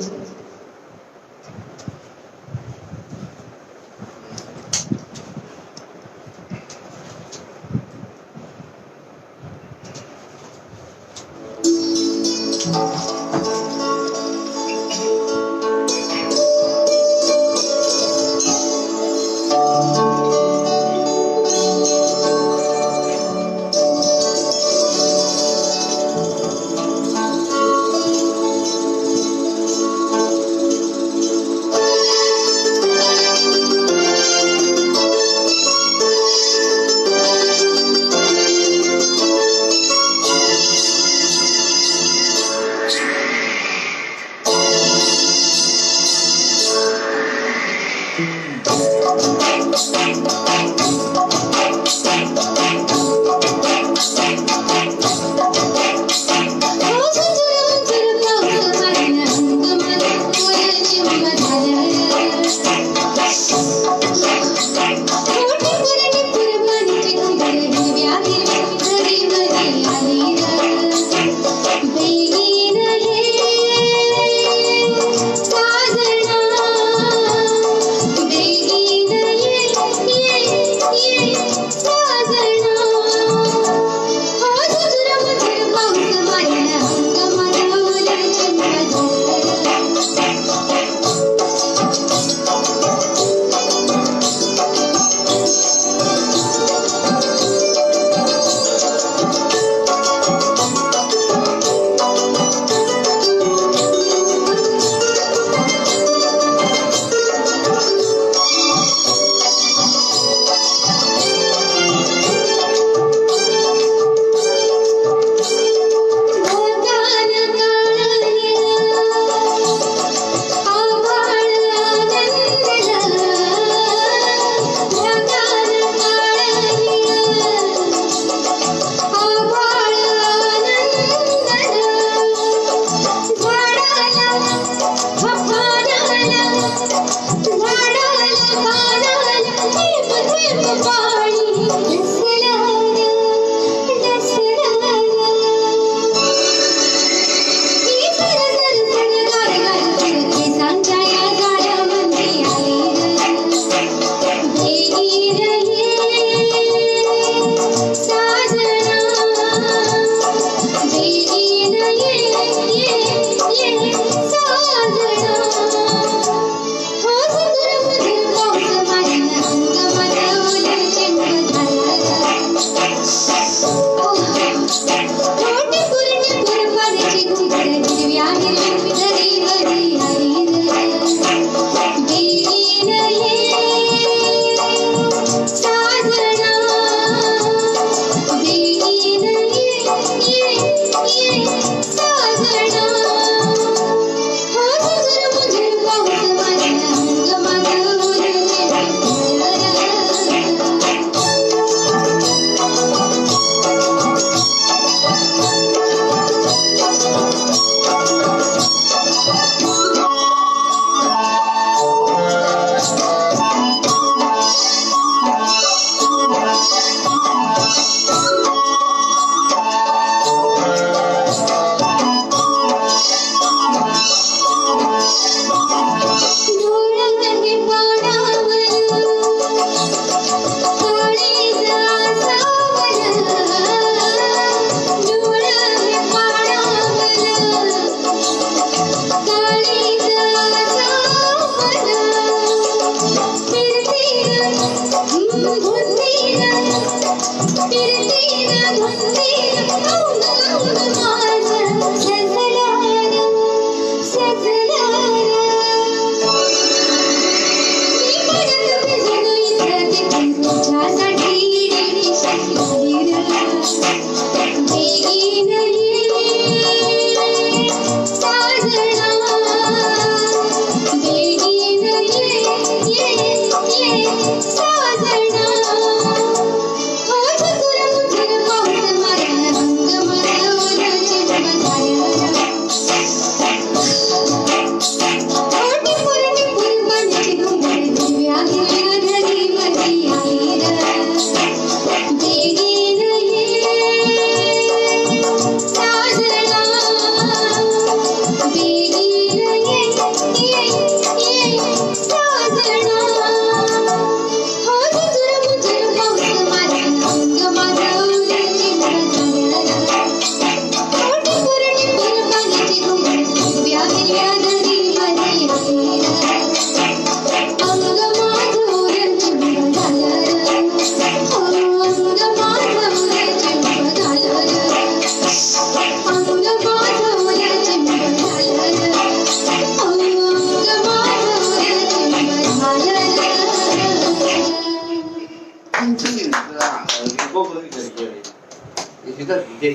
इधर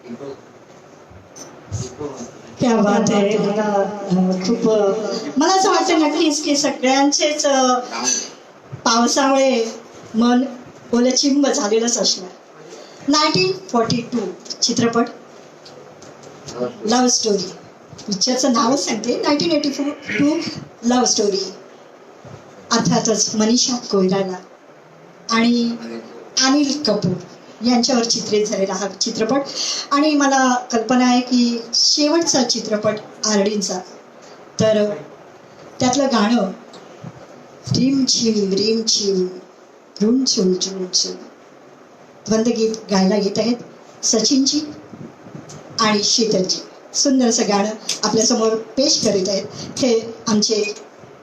इनको क्या बात आहे. मला असं वाटतं नक्कीच की सगळ्यांचेच पावसामुळे मन ओलचिंब झालेलंच असणार. 1942 चित्रपट लव्ह स्टोरी. पिक्चरचं नावच सांगते 1982 लव्ह स्टोरी. अर्थातच मनीषा कोइराला आणि अनिल कपूर यांच्यावर चित्रित झालेला हा चित्रपट. आणि मला कल्पना आहे की शेवटचा चित्रपट आरडींचा, तर त्यातलं गाणं रिम झिम रिम झिम रुम झुम झुम झुम द्वंद्वगीत गायला येत आहेत सचिनजी आणि शीतलजी. सुंदरसं गाणं आपल्यासमोर पेश करीत आहेत हे आमचे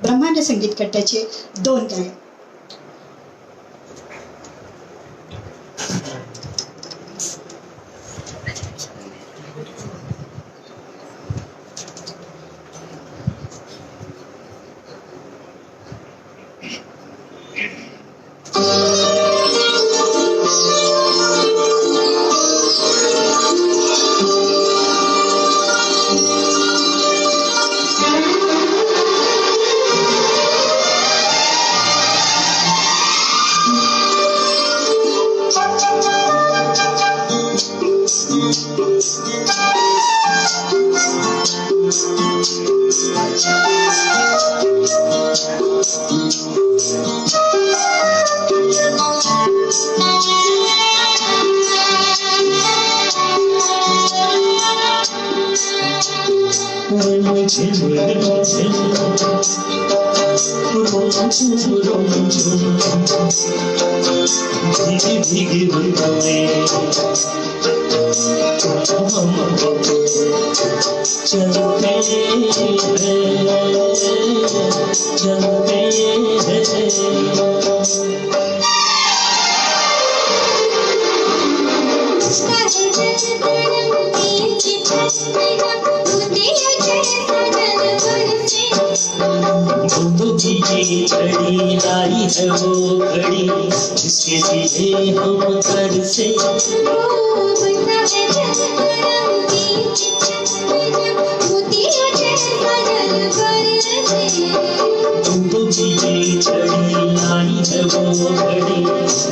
ब्रह्मांड संगीत कट्ट्याचे 2 गायक. घड़ी आई है वो घड़ी जिसके लिए हम तरसे. घड़ी आई है वो घड़ी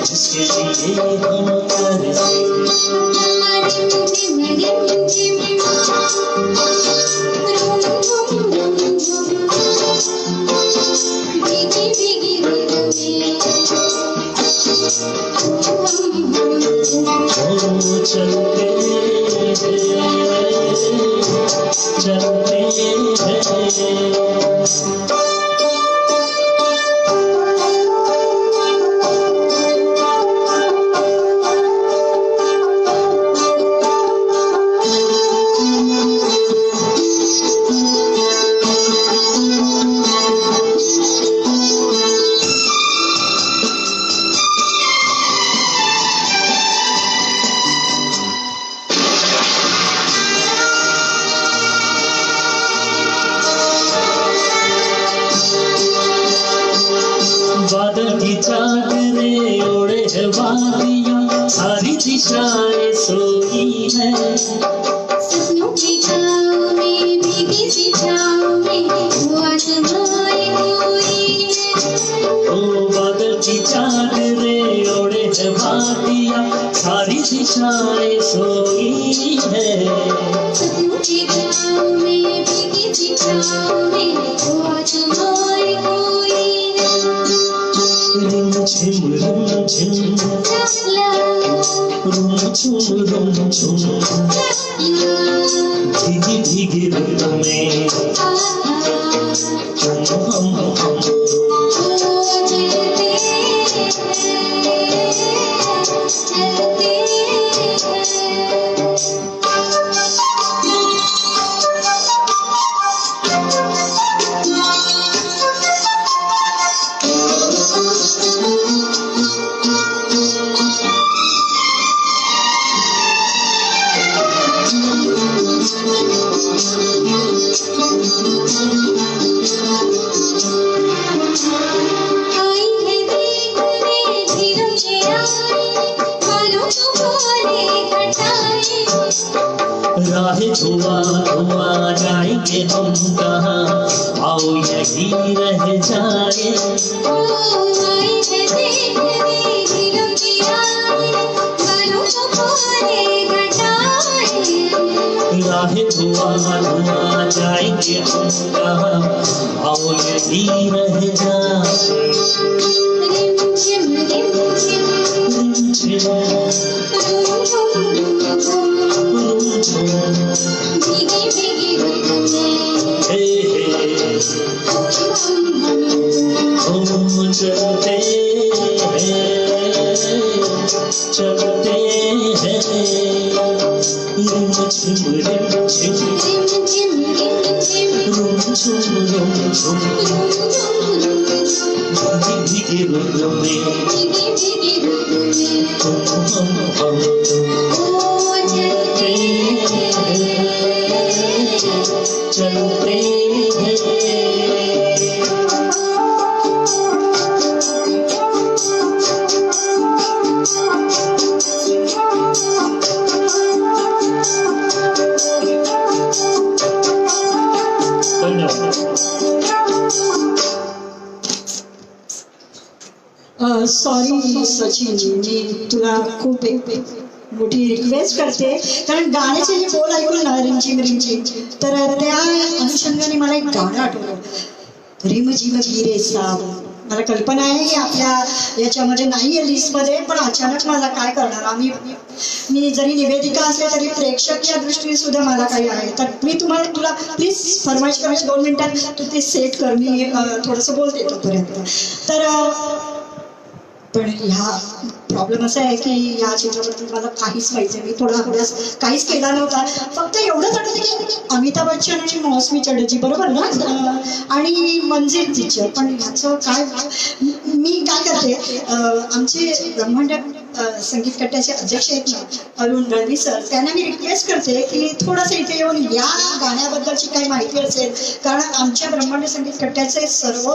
जिसके लिए हम तरसे. चलते चलते बादल की चादरें ओढ़े है वादियाँ सारी दिशाएं सोई है. सपनों की छाँव में भीगी सी छाँव में वो आसमां कोई है. ओ बादल की चादरें ओढ़े है वादियाँ सारी दिशाएं सोई है. सपनों की छाँव में भीगी सी छाँव में वो आसमां कोई है. रुम झुम रुम झुम रुम झुम भीगी भीगी रुत में हम आई है देखने धीरज आई, बालों को खोले धुआं धुआं जाएंगे हम कहाँ, आओ यही रह जाए। ओ आई है देखने दिलों की आए, बालों को खोले घटाए। राह धुआं धुआं जाएंगे हम कहाँ, आओ यही रह जाए। रिमझिम रिमझिम भीगी भीगी रुतों में हम चलते हैं रिमझिम रिमझिम रिमझिम रिमझिम रुमझुम रुमझुम भीगी रुतों में भीगी भीगी रुतों में हम ओ चलते चलते हैं। सॉरी सचिन, मी तुला खूप एक मोठी रिक्वेस्ट करते, कारण गाण्याचे जे बोल ऐकून ना रिमझिम रिमझिम, तर त्या अनुषंगाने मला एक गाणं आठवलं, रिमझिम गिरे सावन. मला कल्पना आहे की आपल्या याच्यामध्ये नाही आहे लिस्टमध्ये, पण अचानक मला काय करणार, मी जरी निवेदिका असले तरी प्रेक्षक या दृष्टीने सुद्धा मला काही आहे. तर मी तुला प्लीज फरमाईश करायची 2 मिनिटात तू ते सेट कर, मी थोडंसं बोलते तोपर्यंत. तर पण ह्या प्रॉब्लेम असा आहे की या चित्रपटात मला काहीच माहिती नाही, मी थोडा काहीच केला नव्हता. फक्त एवढंच आठवतं की अमिताभ बच्चन आणि मौसमी चटर्जी बरोबर ना, आणि मंजिल टीचर. पण ह्याचं काय, मी काय करते, आमचे ब्रह्मांड संगीत कट्ट्याचे अध्यक्ष आहेत ना अरुण रणवी सर, त्यांना मी रिक्वेस्ट करते की थोडंसं इथे येऊन या गाण्याबद्दलची काही माहिती असेल, कारण आमच्या ब्रह्मांड संगीत कट्ट्याचे सर्व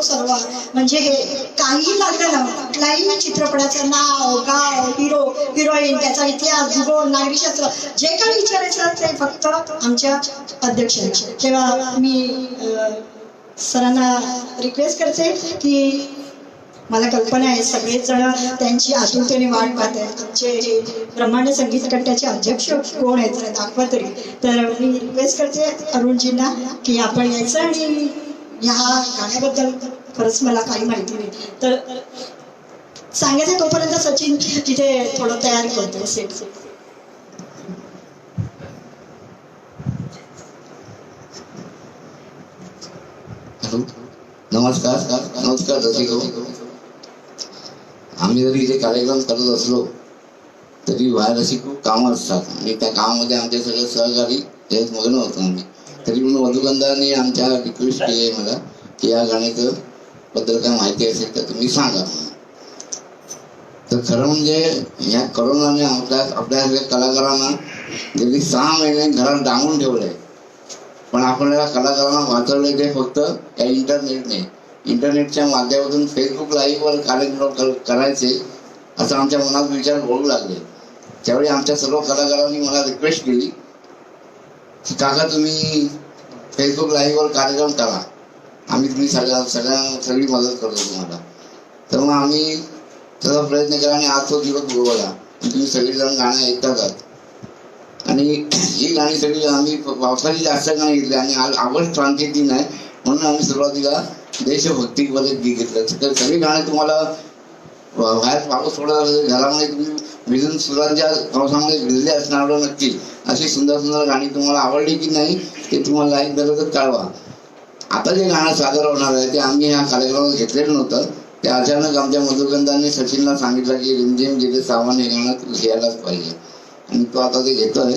म्हणजे हे काही लागलं ना, कुठल्याही चित्रपटाचं नाव, गाव, हिरो हिरोईन, त्याचा इतिहास, भूगोल, नागरिकशास्त्र, जे काही विचारायचं ते फक्त आमच्या अध्यक्षांचे. तेव्हा मी सरांना रिक्वेस्ट करते की मला कल्पना आहे सगळेच जण त्यांची आतुरतेने वाट पाहत आहेत. आमचे ब्रह्मांड संगीत कट्ट्याचे अध्यक्ष कोण आहेत दाखवा तरी. तर मी रिक्वेस्ट करते अरुणजींना की आपण यायचं, आणि ह्या गाण्याबद्दल खरंच मला काही माहिती नाही, तर सांगायचं. तोपर्यंत सचिन तिथे थोडं तयार करतो सेट. नमस्कार रसिक हो. आम्ही जरी इथे कार्यक्रम करत असलो तरी बाहेर अशी खूप कामं असतात, आणि त्या कामामध्ये आमचे सगळे सहकारी त्यात मग्न होतो आम्ही. तरी पण मधुकंदांनी आमच्या रिक्वेस्ट केली आहे मला की या गाण्याचं बद्दल काय माहिती असेल तर तुम्ही सांगा. तर खरं म्हणजे या करोनाने आपल्या कलाकारांना गेली 6 महिने घरात डांबून ठेवलंय, पण आपल्याला कलाकारांना वाचवलंय ते फक्त या इंटरनेटच्या माध्यमातून फेसबुक लाईव्हवर कार्यक्रम करायचे असं आमच्या मनात विचार घोळू लागले. त्यावेळी आमच्या सर्व कलाकारांनी मला रिक्वेस्ट केली की काका तुम्ही फेसबुक लाईव्हवर कार्यक्रम करा, आम्ही तुम्ही सगळी मदत करतो तुम्हाला. तर मग आम्ही त्याचा प्रयत्न केला, आणि आज तो दिवस उगवला. तुम्ही सगळेजण गाणं ऐकतात, आणि ही गाणी सगळी आम्ही पावसाळी जास्त गाणी घेतली, आणि आज ऑगस्ट क्रांती दिन आहे म्हणून आम्ही सुरुवातीला देशभक्तीमध्ये गीत घेतलं. तर सगळी गाणी तुम्हाला बाहेर पाऊस थोडा घरामध्ये तुम्ही भिजून सुरांच्या पावसामध्ये भिजले असणार नक्की. अशी सुंदर सुंदर गाणी तुम्हाला आवडली की नाही ते तुम्हाला लाईक झालं तर कळवा. आता जे गाणं सादर होणार आहे ते आम्ही ह्या कार्यक्रमात घेतलेलं नव्हतं, ते अचानक आमच्या मधुकंदांनी सचिनला सांगितलं की रिमझिम गिरे सावन हे गाणं घ्यायलाच पाहिजे, आणि तो आता ते घेतोय.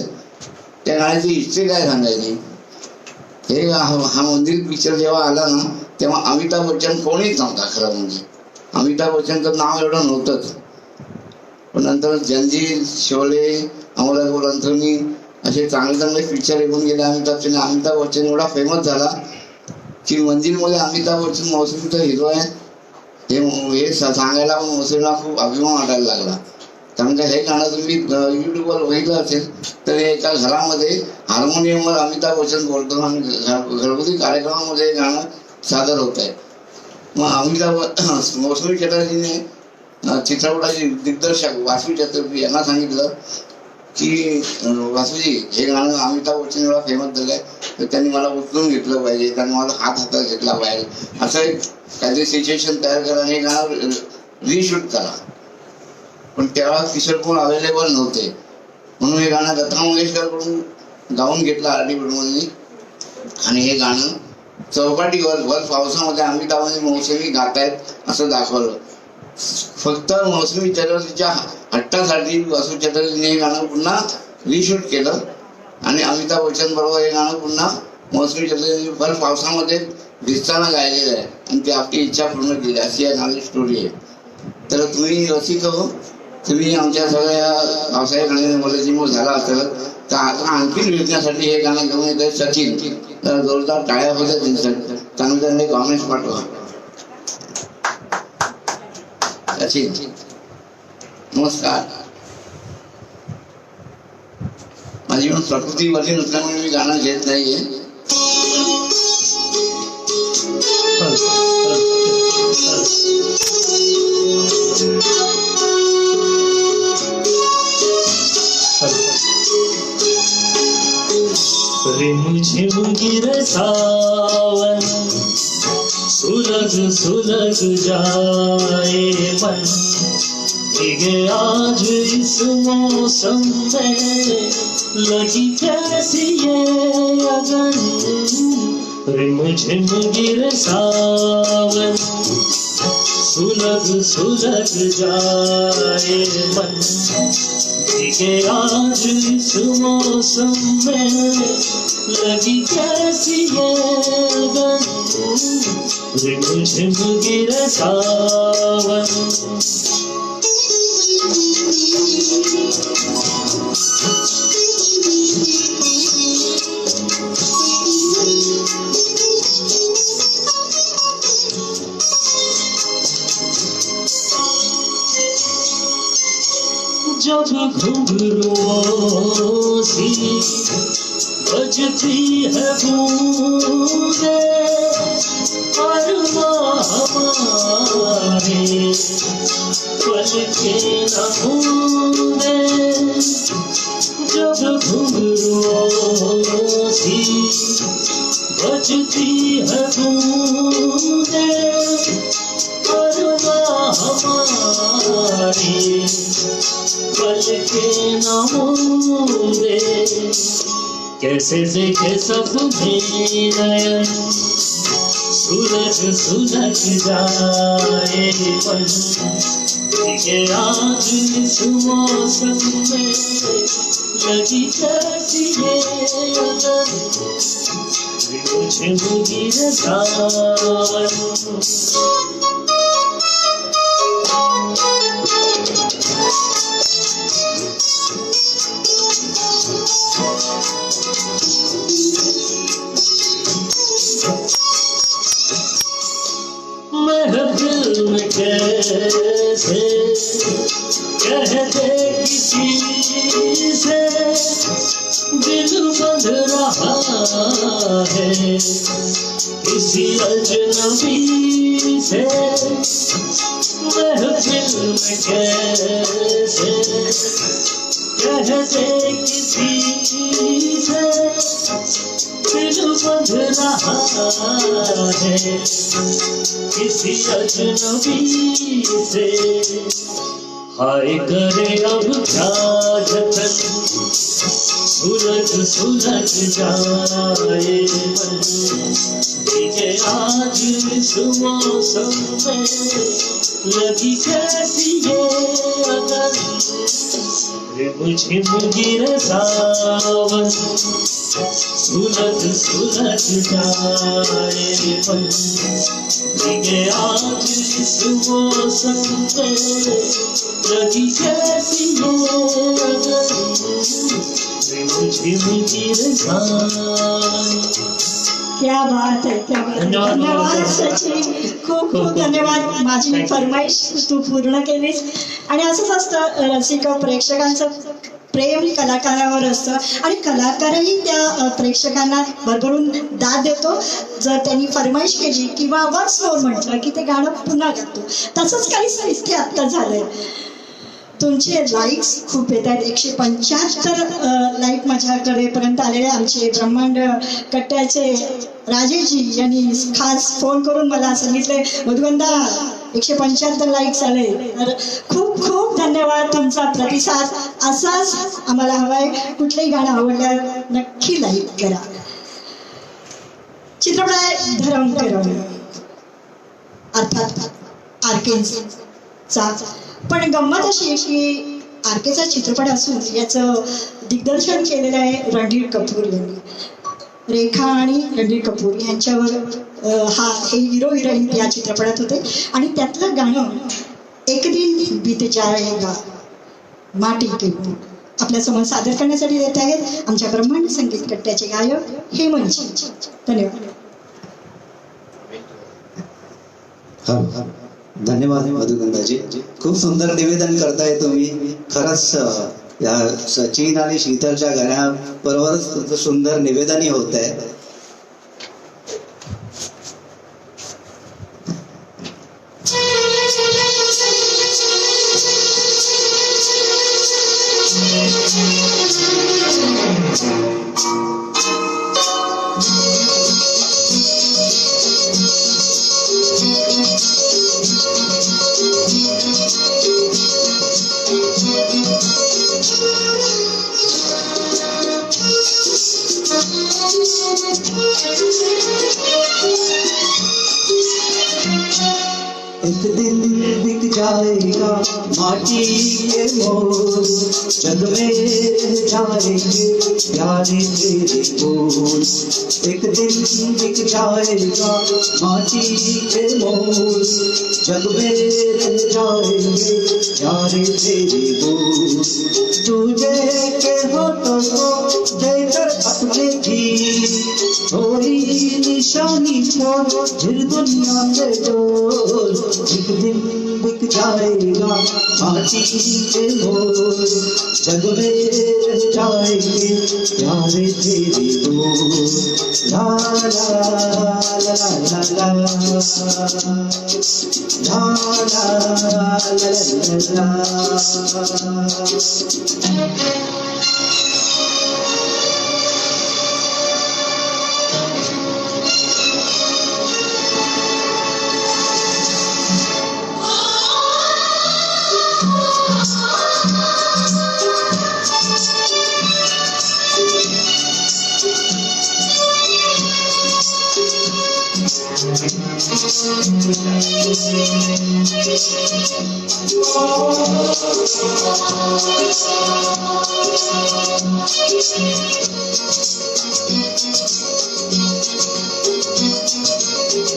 त्या गाण्याची हिस्ट्री काय सांगायची, हे हा मंदिर पिक्चर जेव्हा आला ना तेव्हा अमिताभ बच्चन कोणीच नव्हता. खरं म्हणजे अमिताभ बच्चनचं नाव एवढं नव्हतंच, पण नंतर जंजीर, शोले, अमोल अंथोनी असे चांगले पिक्चर येऊन गेले अमिताभ. अमिताभ बच्चन एवढा फेमस झाला की मंदिरमध्ये अमिताभ बच्चन मौसमीचा हिरो आहे हे सांगायला मौसमीला खूप अभिमान वाटायला लागला. कारण का हे गाणं तुम्ही युट्यूबवर बघितलं असेल तर एका घरामध्ये हार्मोनियमवर अमिताभ बच्चन बोलतो आणि घरगुती कार्यक्रमामध्ये हे गाणं सादर होत आहे. मग अमिताभ मौसमी चटर्जीने चित्रपटाचे दिग्दर्शक वासू चटर्जी यांना सांगितलं की वासूजी हे गाणं अमिताभ बच्चन एवढा फेमस झालंय तर त्यांनी मला उचलून घेतलं पाहिजे, त्यांनी मला हातात घेतला पाहिजे, असं एक काहीतरी सिच्युएशन तयार करा आणि हे गाणं रिशूट करा. पण तेव्हा किशोर कुमार अवेलेबल नव्हते म्हणून हे गाणं लता मंगेशकरकडून गाऊन घेतलं आर.डी. बर्मननी आणि हे गाणं चौपाटीवर भर पावसामध्ये अमिताभ आणि मौसमी गातायत असं दाखवलं. फक्त मौसमी चटर्जीच्या हट्टासाठी वासू चटर्जीने हे गाणं पुन्हा रिशूट केलं आणि अमिताभ बच्चन बरोबर हे गाणं पुन्हा मौसमी चटर्जीने भर पावसामध्ये भिजताना गायलेलं आहे आणि ती आपली इच्छा पूर्ण केली अशी या गाण्याची स्टोरी आहे. तर तुम्ही रसिक हो, तुम्ही आमच्या सगळ्या पावसाळ्या गाण्यामध्ये जिमो झाला असेल तर आता आणखी विकण्यासाठी हे गाणं घेऊन येत आहे सचिन. तर जोरदार टाळ्या होत्या त्यांच्यासाठी. चांगले कॉमेंट्स पाठवा. सचिन नमस्कार. माझी पण प्रकृती वरती नसल्यामुळे मी गाणं घेत नाहीये. रिमझिम गिरे सावन सुलग सुलग जाए मन, भीगे आज इस मौसम में लगी कैसी ये अगन. रिमझिम गिरे सावन सुलग सुलग जाए मन, भीगे आज इस मौसम में लगी कैसी ये अगन. रिमझिम गिरे सावन. जब घुंघरुओं सी बजती है बूंदे अरमां हमारे पलके न मूंदे. जब घुंघरुओं सी बजती है बूंदे अरमां हमारे पलके न मूंदे. कैसे देखे सपने नयन सूरज सुलग जाए मन, भीगे आज इस मौसम में लगी कैसी ये अगन. रिमझिम गिरे सावन. महफिल में कैसे कहते किसी से दिल बंध रहा है किसी अजनबी से. महफिल में कैसे कहते किसी से दिल बंध रहा है किसी अजनबी से. हाय करे अब क्या जतन सुलग सुलग जाए मन, भीगे आज इस मौसम में लगी कैसी ये अगन. रिमझिम गिरे सावन सुलग सुलग जाए मन, भीगे आज इस मौसम में लगी कैसी ये अगन. रिमझिम गिरे सावन. क्या बात आहे, क्या बात आहे. धन्यवाद. धन्यवाद सचिन, खूप खूप धन्यवाद. माझी फरमाईश तू पूर्ण केलीस. आणि असंच असतं, रसिक प्रेक्षकांचं प्रेम कलाकारावर असतं आणि कलाकारही त्या प्रेक्षकांना भरभरून दाद देतो. जर त्यांनी फरमाईश केली किंवा वन्स मोर म्हटलं की ते गाणं पुन्हा गातो. तसंच काही इथे आत्ता झालंय. तुमचे लाईक्स खूप येत आहेत. 175 लाईक माझ्याकडेपर्यंत आलेले. आमचे ब्रह्मांड कट्ट्याचे राजेशजी यांनी खास फोन करून मला सांगितले, मधुगंधा 175 लाईक्स आले. तर खूप खूप धन्यवाद. तुमचा प्रतिसाद असाच आम्हाला हवाय. कुठलंही गाणं आवडल्यावर नक्की लाईक करा. चित्रपट आहे धरम करम, अर्थात आर्केचा. पण गंमत अशी आहे की आर्केचा चित्रपट असून याचं दिग्दर्शन केलेलं आहे रणधीर कपूर यांनी. रेखा आणि रणधीर कपूर यांच्यावर हे हिरो हिरोईन या चित्रपटात होते. आणि त्यातलं गाणं एक दिन बीत जाएगा माटी के ऊपर आपल्यासमोर सादर करण्यासाठी देत आहेत आमच्या ब्रह्मांड संगीत कट्ट्याचे गायक हेमंतजी. धन्यवाद. धन्यवाद मधुगंधाजी. खूप सुंदर निवेदन करताय तुम्ही. खरंच या सचिन आणि शीतलच्या गाण्याबरोबरच तुमचं सुंदर निवेदनही होत आहे. एक दिन बिक जाएगा माटी के मोल, जग में रह जाएंगे प्यारे तेरे बोल. एक दिन बिक जाएगा माटी के मोल, जग में रह जाएंगे प्यारे तेरे बोल. तुझे के होठों को देकर अपने भी थोड़ी निशानी छोड़ फिर दुनिया से डोल. एक दिन बिक जाएगा माटी के मोल, जग में रह जाएंगे प्यारे तेरे बोल. ला ला ला ला ला ला ला ला ला.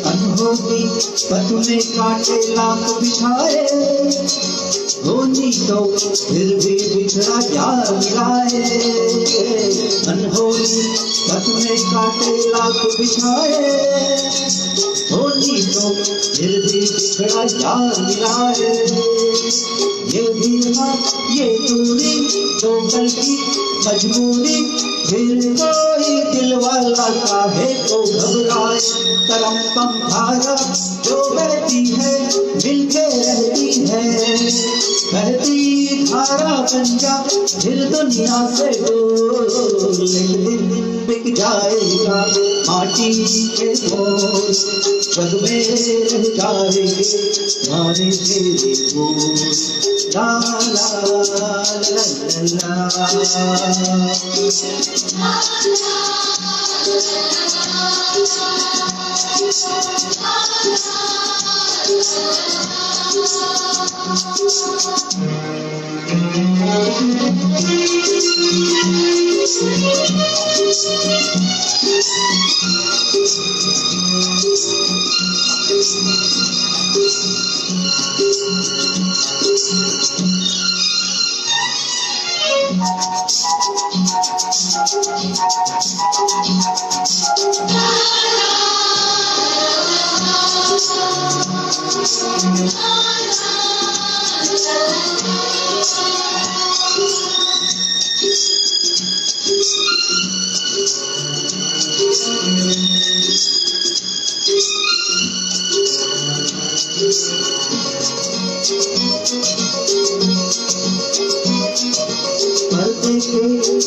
अनहोनी पतले कांटे लाख बिछाए, होनी तो फिर भी बिछड़ा यार मिलाए. अनहोनी पतले कांटे लाख बिछाए, होनी तो फिर भी बिछड़ा यार मिलाए. ये दीवाना ये दूरी तो गलती मजबूरी, फिर कोई दिल वाला काहे को घबराए. करम पम धारा जो बहती है मिलके रहती है, बहती धारा बन जा फिर दुनिया से डोल. एक दिन बिक जाएगा माटी के मोल, जग में रह जाएंगे मारे तेरे बोल. ला ला ला ला La पर्दे के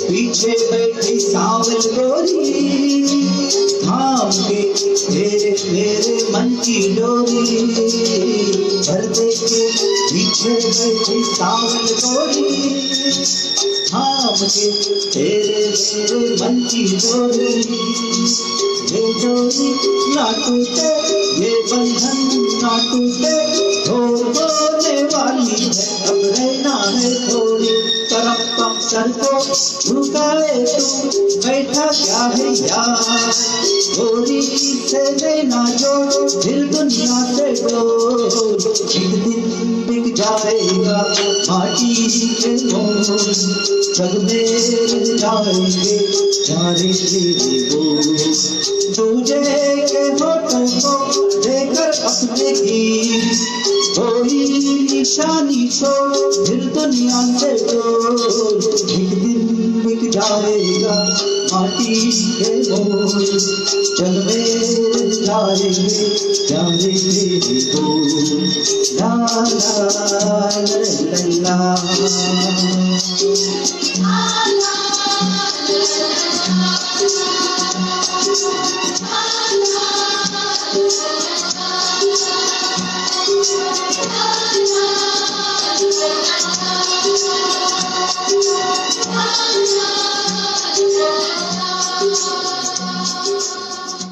पीछे बैठी सावल गोरी, थाम के तेरे मेरे मन की डोरी। पर्दे के पीछे बैठी सावल गोरी, थाम के तेरे मेरे मन की डोरी। ये डोरी ना टूटे, ये बंधन ना टूटे, होने वाली है अब रहना है थोड़ी। तरफ कम सर को झुकाए तू बैठा क्या है यार, गोरी से लेना जोड़ दिल दुनिया से डोर। एक दिन बिक जाएगा माटी के मोल, जग में रह जाएंगे प्यारे तेरे बोल। तुझे के होठों को देकर अपने की कोई निशानी छोड़ दिल दुनिया से डोर। एक दिन बिक जाएगा माटी के मोल, जग में जाएंगे प्यारे तेरे बोल। ला ला ला ला।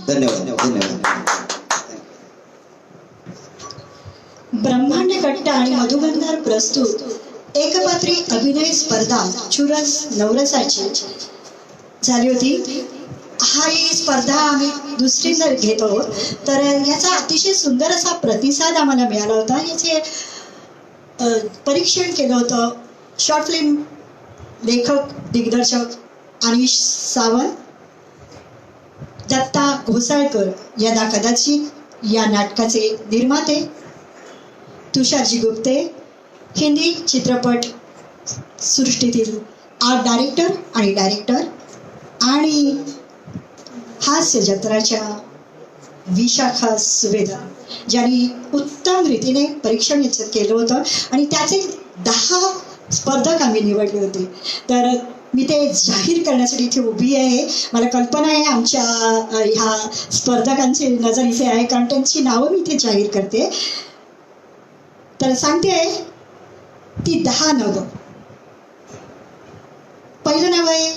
धन्यवाद धन्यवाद. ब्रह्मांड कट्टा आणि मधुगंधार प्रस्तुत एकपात्री अभिनय स्पर्धा चुरस नवरसाची झाली होती. ही स्पर्धा आम्ही दुसरींदा घेतो, तर याचा अतिशय सुंदर असा प्रतिसाद आम्हाला मिळाला होता. याचे परीक्षण केलं होतं शॉर्ट फिल्म लेखक दिग्दर्शक अनिश सावंत, दत्ता घोसाळकर यांना कदाचित या नाटकाचे निर्माते, तुषारजी गुप्ते हिंदी चित्रपट सृष्टीतील आर्ट डायरेक्टर आणि डायरेक्टर, आणि हास्य जत्राच्या विशाखा सुभेदार ज्यांनी उत्तम रीतीने परीक्षण याचं केलं होतं आणि त्याचे 10 स्पर्धक आम्ही निवडले होते. तर मी ते जाहीर करण्यासाठी इथे उभी आहे. मला कल्पना आहे आमच्या ह्या स्पर्धकांची नजर इथे आहे, कारण त्यांची नावं मी इथे जाहीर करते. तर सांगते ती 10 नावं. पहिलं नाव आहे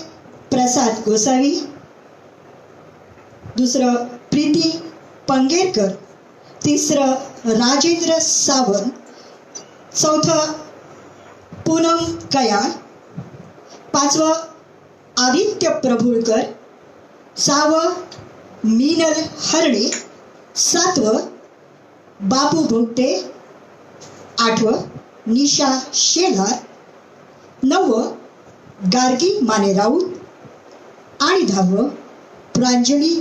प्रसाद गोसावी, दुसरं प्रीती पंगेरकर, तिसरं राजेंद्र सावंत, चौथं पूनम कयाळ, पाचवं आदित्य प्रभुळकर, 6वं मीनल हरणे, 7वं बापू भोगटे, 8वं निशा शेलार, 9वं गार्गी माने राऊत आणि 10वं प्रांजली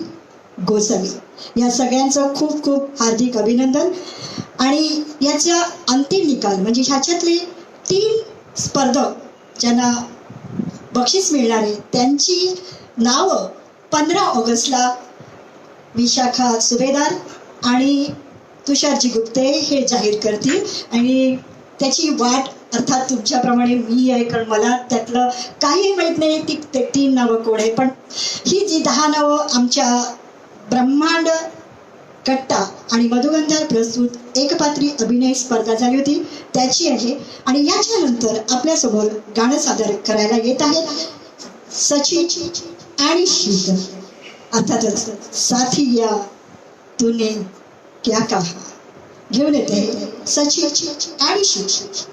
गोसावी. या सगळ्यांचं खूप खूप हार्दिक अभिनंदन. आणि याचा अंतिम निकाल म्हणजे ह्याच्यातले 3 स्पर्धक ज्यांना बक्षीस मिळणार आहे त्यांची नावं 15 ऑगस्टला विशाखा सुभेदार आणि तुषारजी गुप्ते हे जाहीर करतील. आणि त्याची वाट अर्थात तुमच्याप्रमाणे मी आहे, कारण मला त्यातलं काही माहीत नाही ती 3 नावं कोण आहे. पण ही जी 10 नावं आमच्या ब्रह्मांड कट्टा आणि मधुगंधार प्रस्तुत एकपात्री अभिनय स्पर्धा झाली होती त्याची आहे. आणि याच्यानंतर आपल्यासमोर गाणं सादर करायला येत आहेत सचिन आणि शीतल. अर्थातच साथिया तूने क्या कहा घेऊन येते सचिन आणि Sheetal.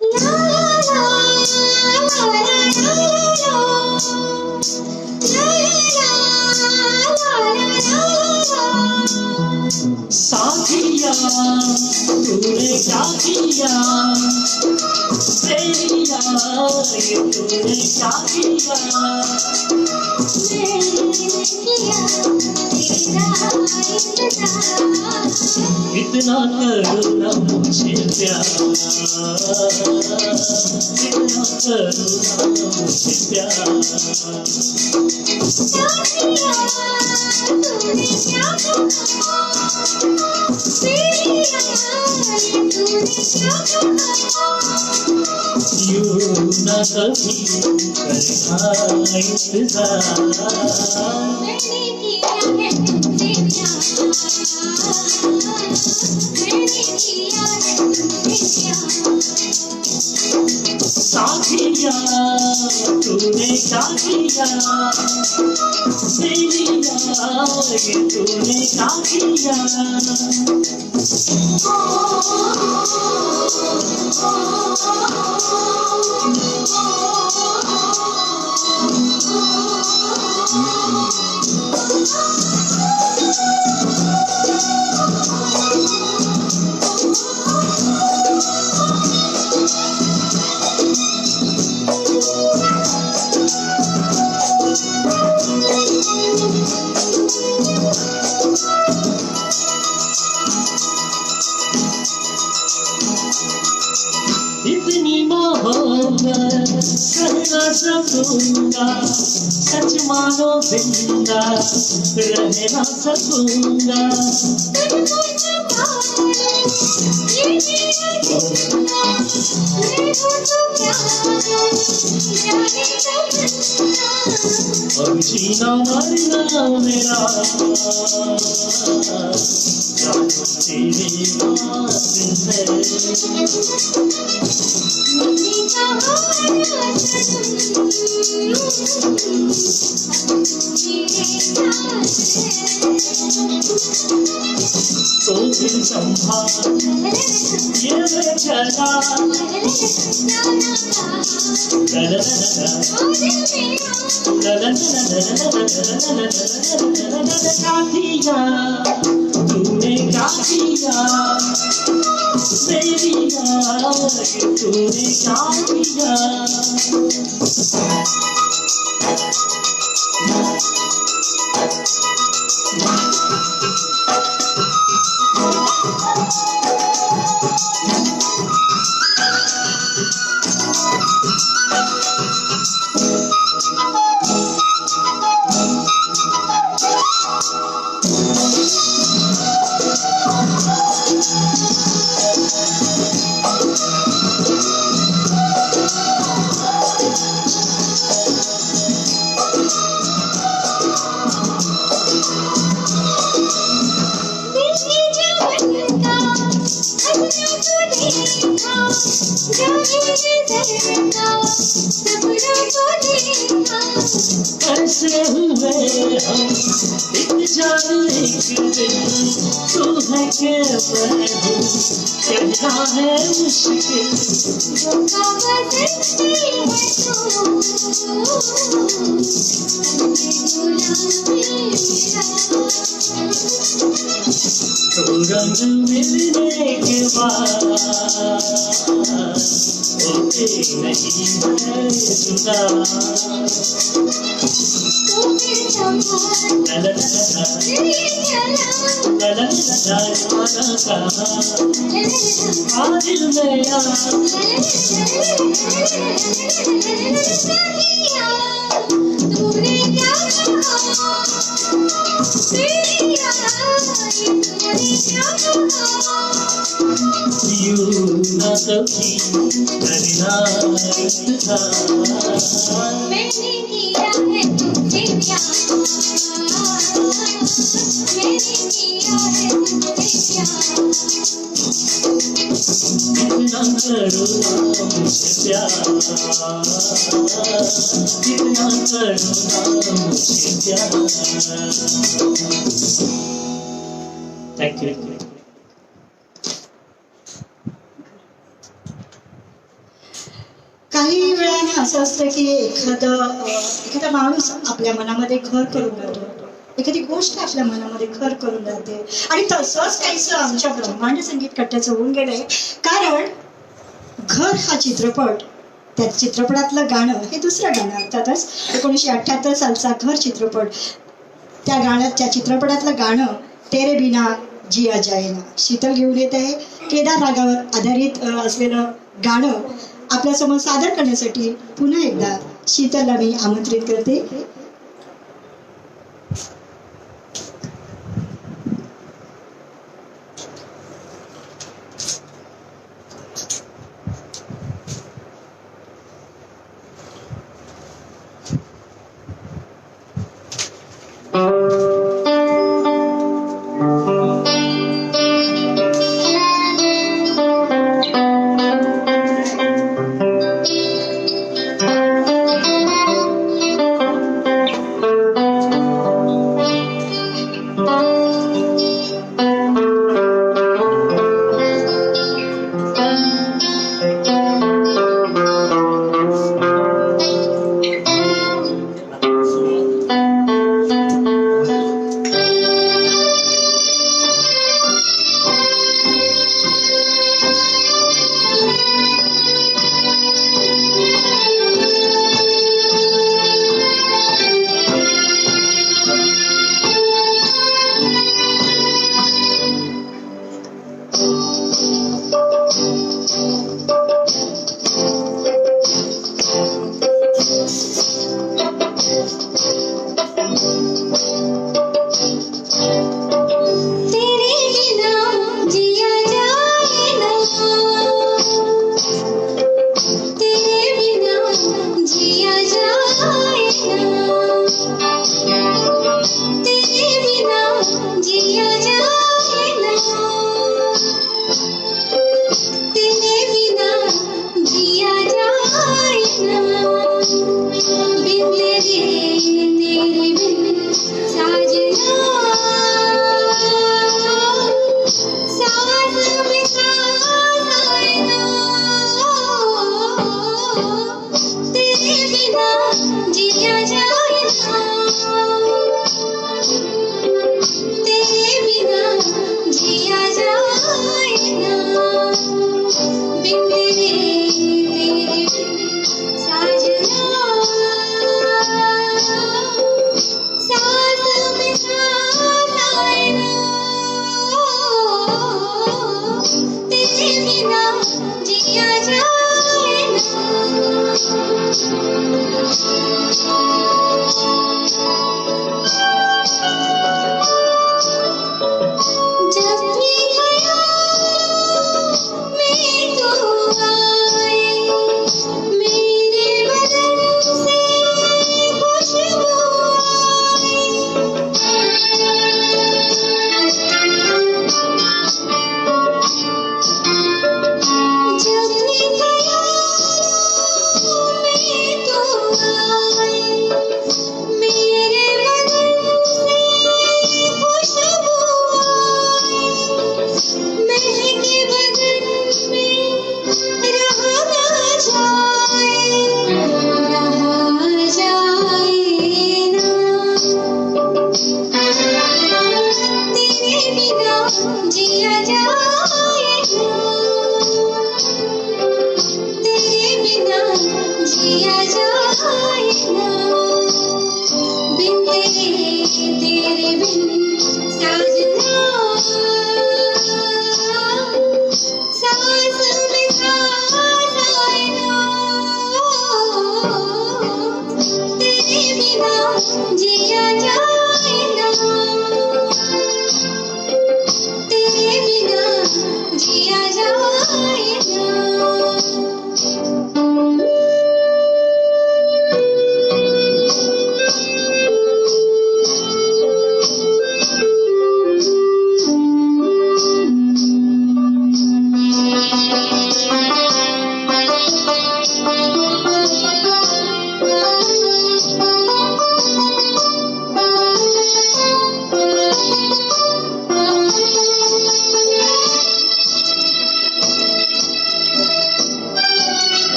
La la la la la la la. साथिया तूने क्या किया, तेरिया ये तूने क्या किया, इतना करुणा मुझे प्यार, इतना करुणा मुझे प्यार। यूं न कभी करना इंतजार, मैंने किया है तुमसे प्यार, मैंने किया है तुमसे प्यार। साथिया तूने क्या किया, तेरिया ये तूने क्या किया, इतनी मोहब्बत कर ना सकूंगा, सच मानो जिंदा रह ना सकूंगा। और जीना मरना मेरा जानो तेरी बात है, तो फिर संभाल ये बेचैना, साथिया तूने क्या किया, तेरिया तूने क्या किया, कैसे हुए हम एक जान एक दिन, तू है के मैं हूँ कहना है मुश्किल, तो रंग मिलने के बाद होते नहीं है जुदा, दिल मेरा तूने क्या कहा, यूं न कभी करना इंतजार, मैंने किया है तुमसे प्यार, मैंने किया है तुमसे प्यार। इतना करुणा मुझे प्यार, इतना करुणा मुझे प्यार। Thank you. काही वेळाने असं असतं की एखादा माणूस आपल्या मनामध्ये घर करून जातो एखादी गोष्ट आपल्या मनामध्ये घर करून जाते. आणि तसंच काहीच आमच्या ब्रह्मांड संगीत कट्ट्याचं होऊन गेलंय. कारण घर हा चित्रपट, त्या चित्रपटातलं गाणं हे दुसरं गाणं अर्थातच 1978 सालचा घर चित्रपट, त्या गाण्यात त्या चित्रपटातलं गाणं तेरे बिना जिया जाएना शीतल घेऊन येत आहे. केदार रागावर आधारित असलेलं गाणं आपल्यासमोर सादर करण्यासाठी पुन्हा एकदा शीतलला मी आमंत्रित करते.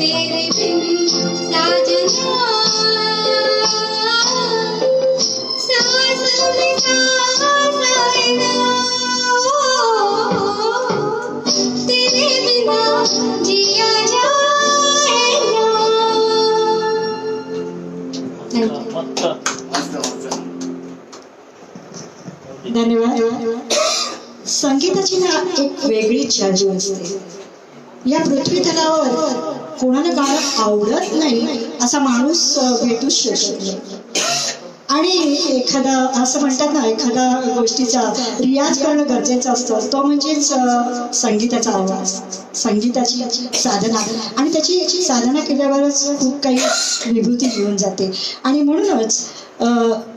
तेरे बिन साजना सांस में सांस आए ना तेरे बिना जिया जाए ना. मस्त. मस्त मस्त. धन्यवाद. संगीताची ना एक वेगळीच जादू असते. या पृथ्वी तलावर कोणाला गाणं आवडत नाही असा माणूस भेटूच शकत नाही. आणि एखादा असं म्हणतात ना, एखादा गोष्टीचा रियाज करणं गरजेचं असतं, तो म्हणजेच संगीताचा आवाज, संगीताची साधना. आणि त्याची साधना केल्यावरच खूप काही विभूती घेऊन जाते. आणि म्हणूनच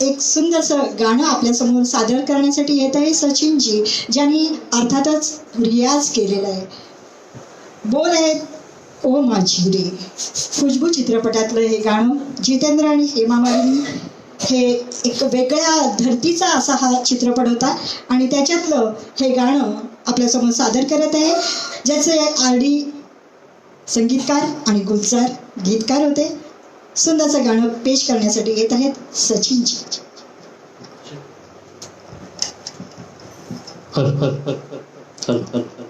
एक सुंदरसं गाणं आपल्यासमोर सादर करण्यासाठी येत आहे सचिनजी, ज्यांनी अर्थातच रियाज केलेला आहे. बोल आहेत ओ माझी रे. खुशबू चित्रपटातलं हे गाणं जितेंद्र आणि हेमा मालिनी, हे एक वेगळ्या धर्तीचा असा हा चित्रपट होता आणि त्याच्यातलं हे गाणं आपल्यासमोर सादर करत आहे, ज्याचे RD संगीतकार आणि गुलजार गीतकार होते. सुंदरचं गाणं पेश करण्यासाठी येत आहेत सचिनजी. हर हर हर हर हर हर.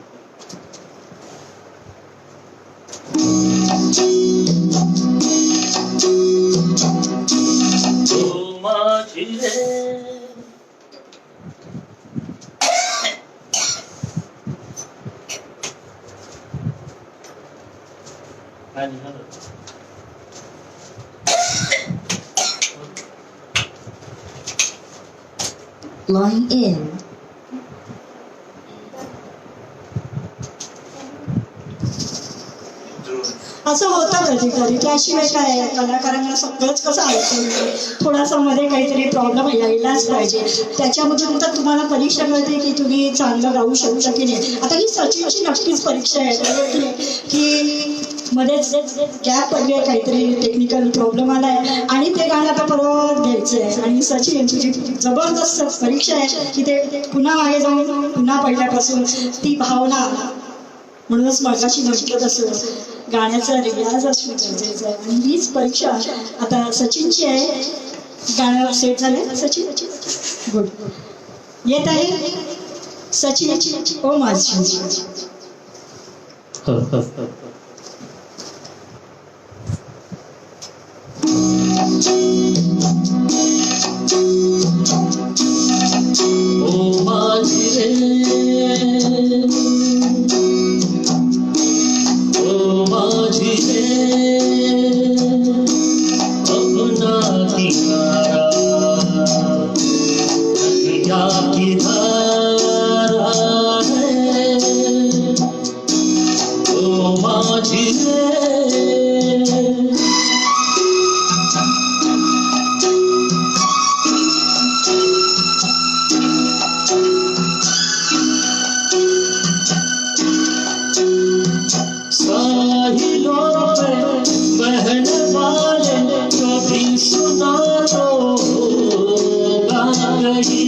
ओ माझी रे. आणि हर. Line in. असं होतं कधी कधी. त्याशिवाय काय, कलाकारांना सगळंच कसं ऐकतं, थोडासा मध्ये काहीतरी प्रॉब्लेम यायलाच पाहिजे. त्याच्यामधून तर तुम्हाला परीक्षा कळते की तुम्ही चांगलं गाऊ शकता की नाही. आता ही सचिनची नक्कीच परीक्षा आहे की मध्येच गॅप पडली आहे, काहीतरी टेक्निकल प्रॉब्लेम आलाय आणि ते गाणं आता परत घ्यायचं आहे. आणि सचिन यांची जी जबरदस्त परीक्षा आहे की ते पुन्हा मागे जाऊन पुन्हा पहिल्यापासून ती भावना. म्हणूनच मगाशी म्हटलं तसं गाण्याचा रियाज असणं गरजेचं आहे. आणि हीच परीक्षा आता सचिनची आहे. गाणं सेट झालंय सचिन? गुड. येत आहे सचिन ओ माझी. हर हर हर. ओ माझी रे. ओ माझी रे. अपना किनारा या की धारा है. ओ माझी रे. साहिलों में बहने वाले कभी सुना तो गा गई.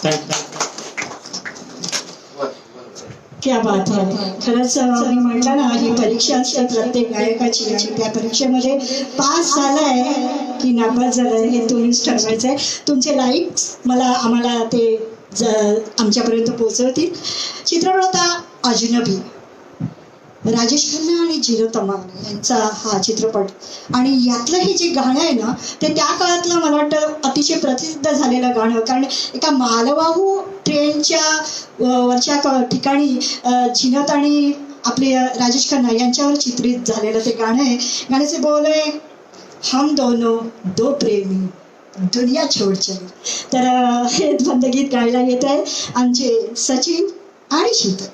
थँक्यू. क्या बात आहे. खरंच मी म्हटलं ना, ही परीक्षा असते प्रत्येक गायकाची आणि त्या परीक्षेमध्ये पास झालाय की नापास झालाय हे तुम्हीच ठरवायचं आहे. तुमचे लाईक्स आम्हाला ते आमच्यापर्यंत पोहोचवतील. चित्रपट होता अजनबी. राजेश खन्ना आणि जिरो तमाम यांचा हा चित्रपट, आणि यातलं हे जे गाणं आहे ना, ते त्या काळातलं मला वाटतं अतिशय प्रसिद्ध झालेलं गाणं. कारण एका मालवाहू ट्रेनच्या वरच्या ठिकाणी झिनत आणि आपले राजेश खन्ना यांच्यावर चित्रित झालेलं ते गाणं आहे. गाण्याचे बोल आहे, हम दोनों दो प्रेमी दुनिया छोड़ चले. तर हे बंदगीत गायला येत आहे आमचे सचिन आणि शीतल.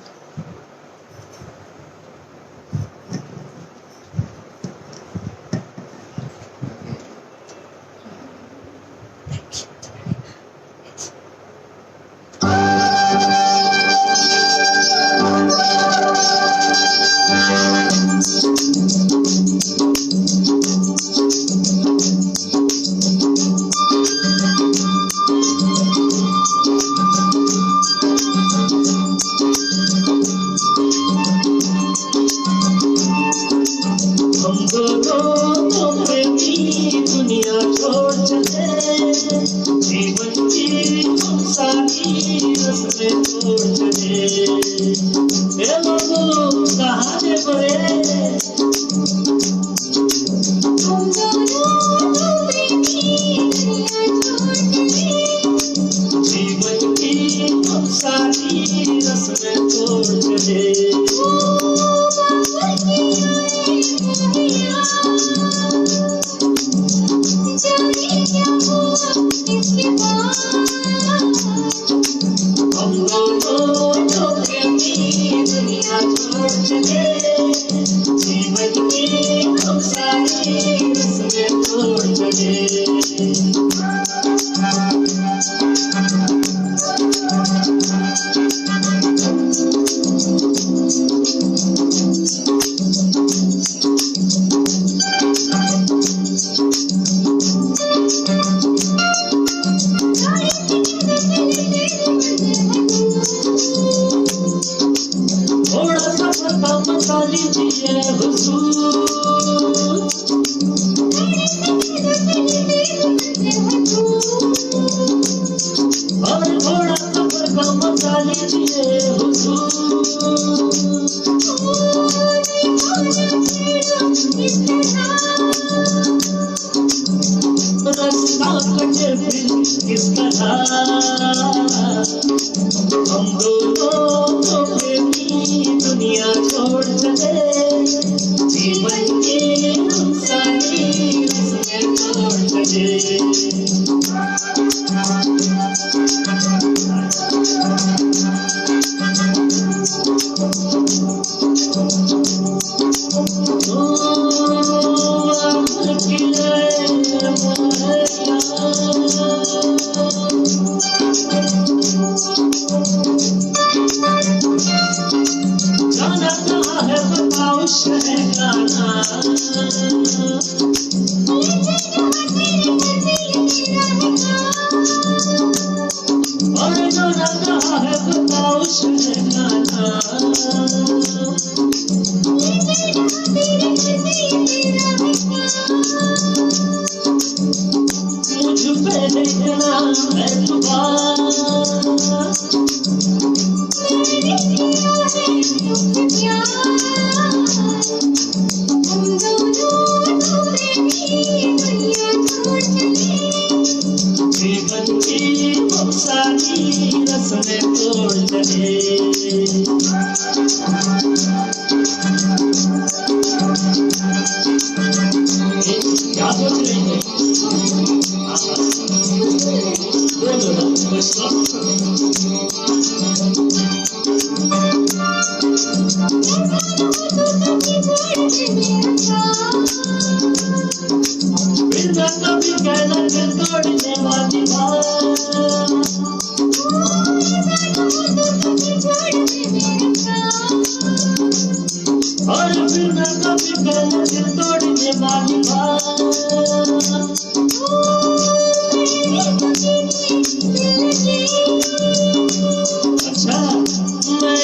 Thank you.